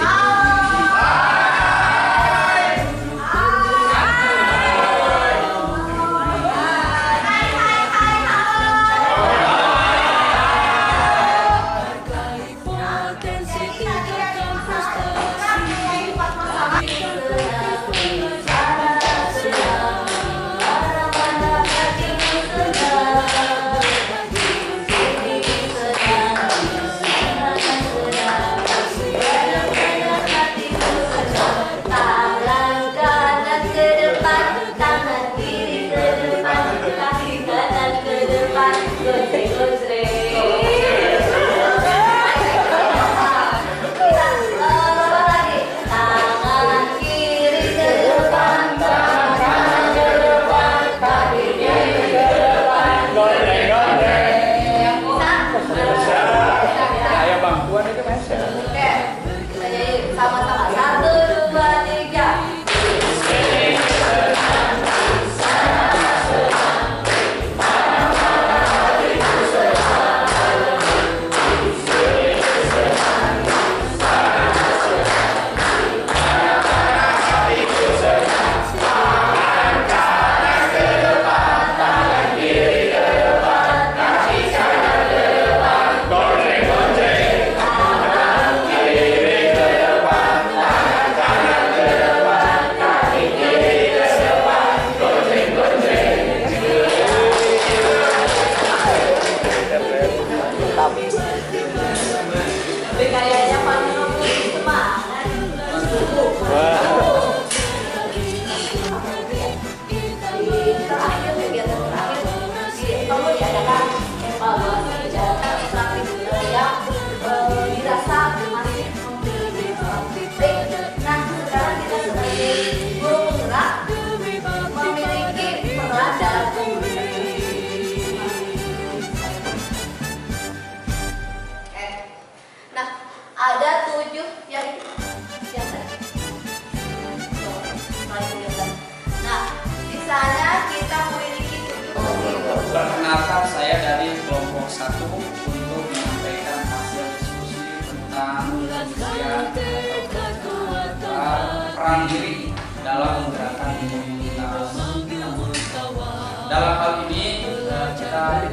bersatu untuk menyampaikan hasil diskusi tentang peran diri dalam menggerakkan komunitas. Dalam hal ini kita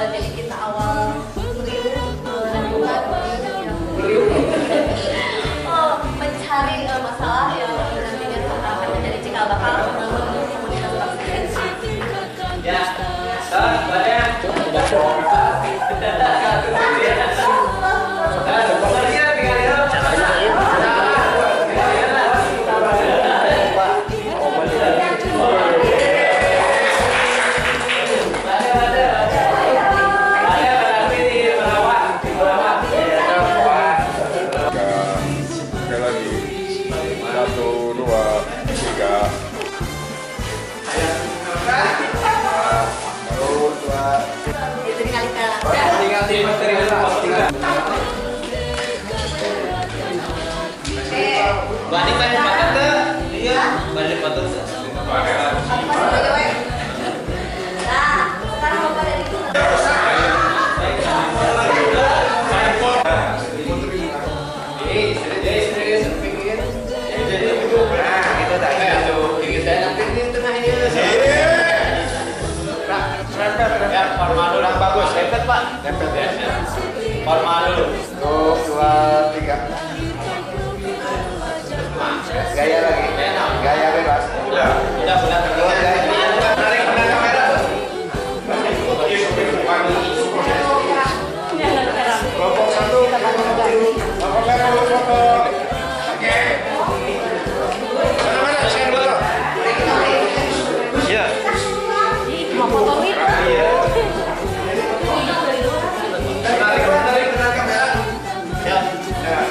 jadi kita awal mencari masalah yang nantinya akan menjadi cikal bakal membentuk komunitas vaksinasi. ya, banyak. Balik patut ke? Iya, balik patut. Nah, sekarang mau pada itu. Formal dulu bagus, tempet Pak. Tempet ya. Formal dulu. 1, 2, 3. Gaya lagi. Gaya bebas. Udah tarik kamera. Kelompok 1, kelompok merah foto. Oke. Mana saya dulu. Iya. Mau potong itu. Tarik kamera. Ya.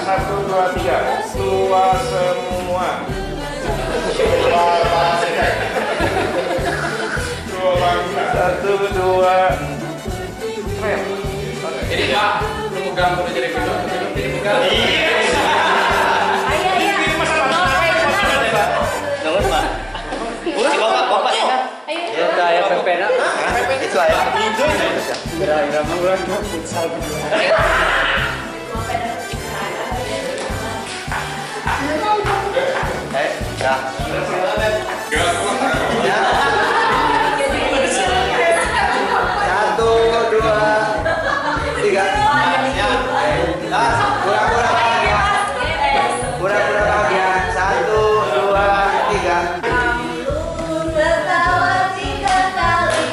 1, 2, 3. Tua semua. Satu, dua. Keren. Jadi Pak, lu pegang kudu jadi video, jadi pegang. Nuhun, Pak. Bapak. Ya udah ya pempena. Itu ya. Kira-kira murah futsal. Satu, dua, tiga. Pura-pura bahagia. 1, 2, 3. Tertawa 3 kali.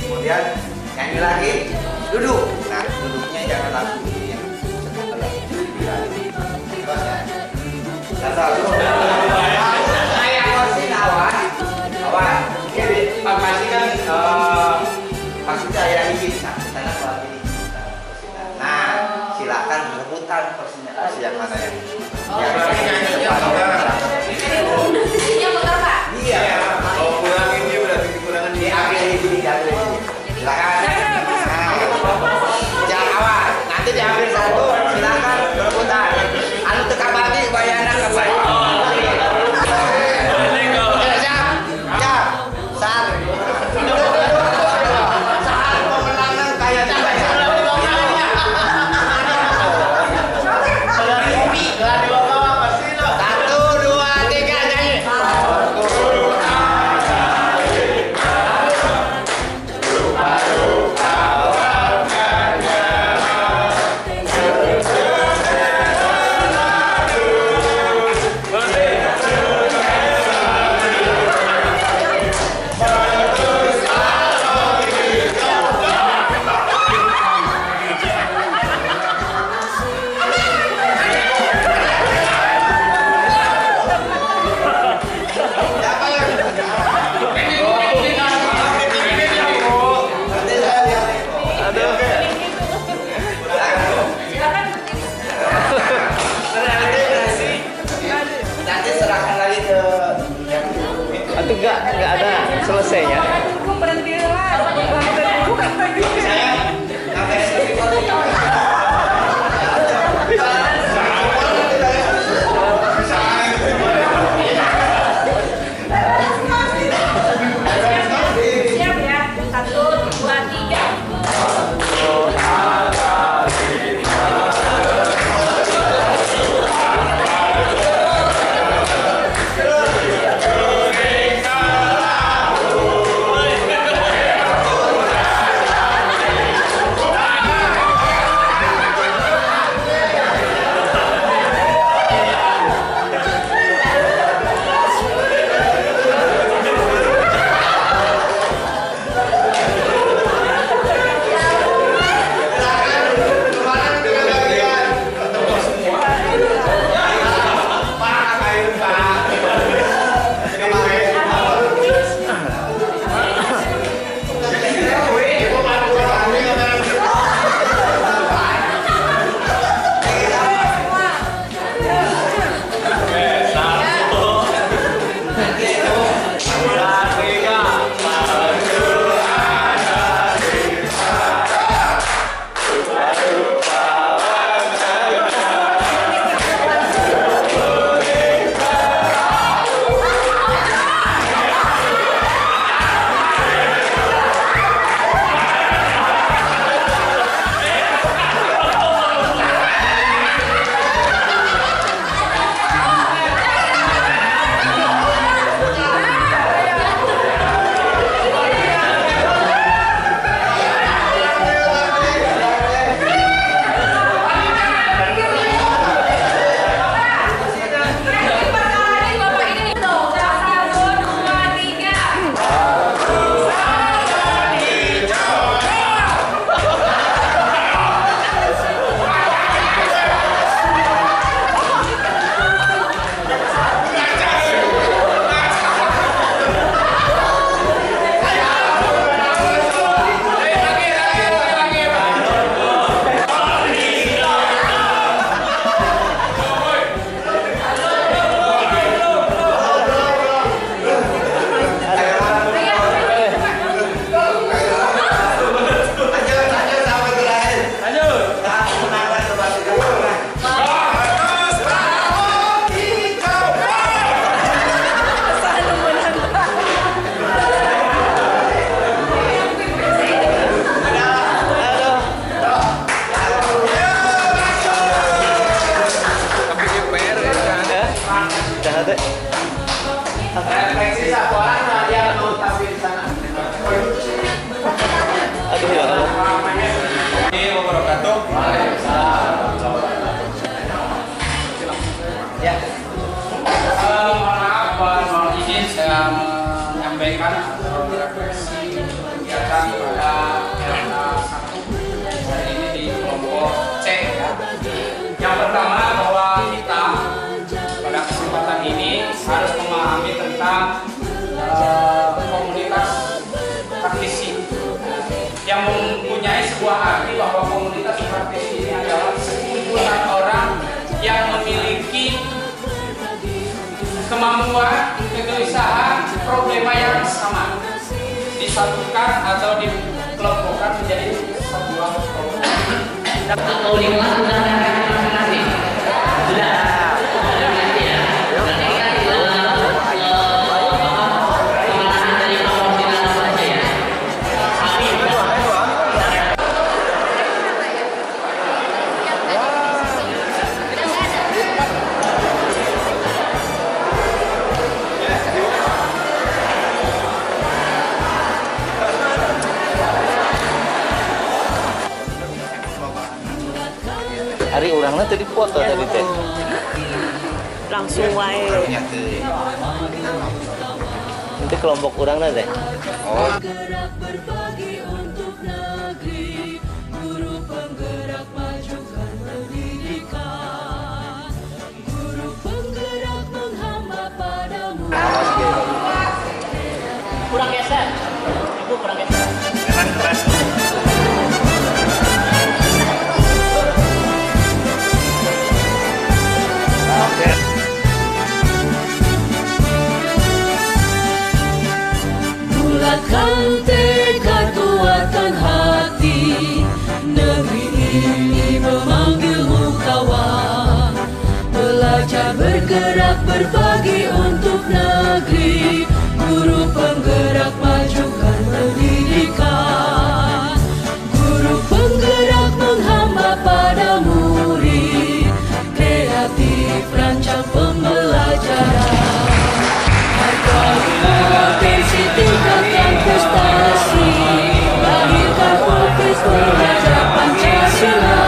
Kemudian nyanyi lagi, duduk. duduknya jangan langsung di saya kursi awan pasti kan pasti saya ini bisa sana kalau ini. Nah silakan rebutan kursinya yang mana yang iya kalau kurangin dia berarti kekurangan di akhir ini silakan. Jangan awas nanti diambil satu silakan rebutan anu teka bagi bayana ke saya. Enggak ada selesainya. Berhenti lah. Siap ya. 1, 2, 3. Refleksi sakuan dia mau tampil di sana. Aduh ya Allah. Ini wabarakatuh. Ya. Mohon maaf, mohon izin saya menyampaikan refleksi kegiatan pada RA 1 hari ini di yang mempunyai sebuah arti bahwa komunitas praktis ini adalah sekumpulan orang yang memiliki kemampuan, kegelisahan, problema yang sama disatukan atau dikelompokkan menjadi sebuah kelompok. Atau lima sudah masing-masing. Sudah. Nanti ya. Berarti kan pengalaman dari promosi apa saja ya. Hari orangnya tadi foto tadi teh. Langsung wae. Nanti kelompok orangnya teh. Oh. Kurang geser. Ibu kurang geser. Keras. Bulatkan tekad kuatkan hati, negeri ini memanggilmu kawan. Belajar bergerak berbagi untuk negeri, guru penggerak majukan pendidikan. Guru penggerak menghamba pada murid, kreatif rancang pembelajaran. Potensi tingkatkan prestasi, lahirkan fokus belajar Pancasila.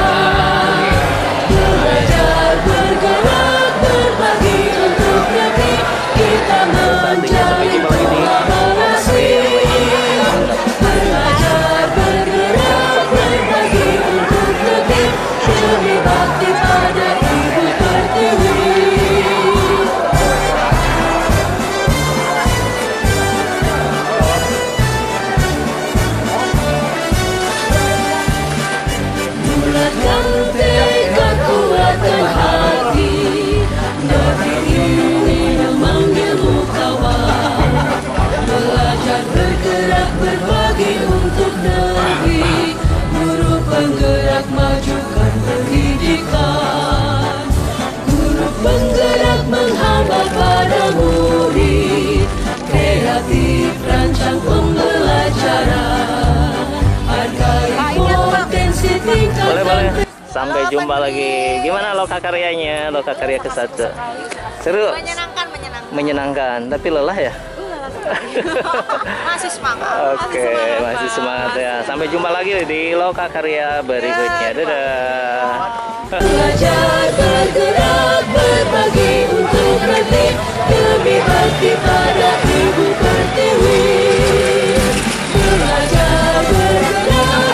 Belajar bergerak berbagi untuk negeri, kita menjalin kolaborasi. Belajar bergerak berbagi untuk negeri, demi bakti pada Ibu Pertiwi. Bulatkan tekad kuatkan hati, negeri ini memanggilmu kawan. Belajar bergerak berbagi untuk negeri, guru penggerak majukan pendidikan. Guru penggerak menghamba pada murid, kreatif rancang pembelajaran. Hargai potensi tingkatkan. Sampai jumpa lagi. Gimana loka karyanya? Loka karya ke-1. Seru? Menyenangkan. Tapi lelah ya? Masih semangat. Oke, masih semangat ya. Sampai jumpa lagi di loka karya berikutnya. Dadah. Belajar bergerak berbagi untuk negeri, lebih bakti pada Ibu Pertiwi. Belajar bergerak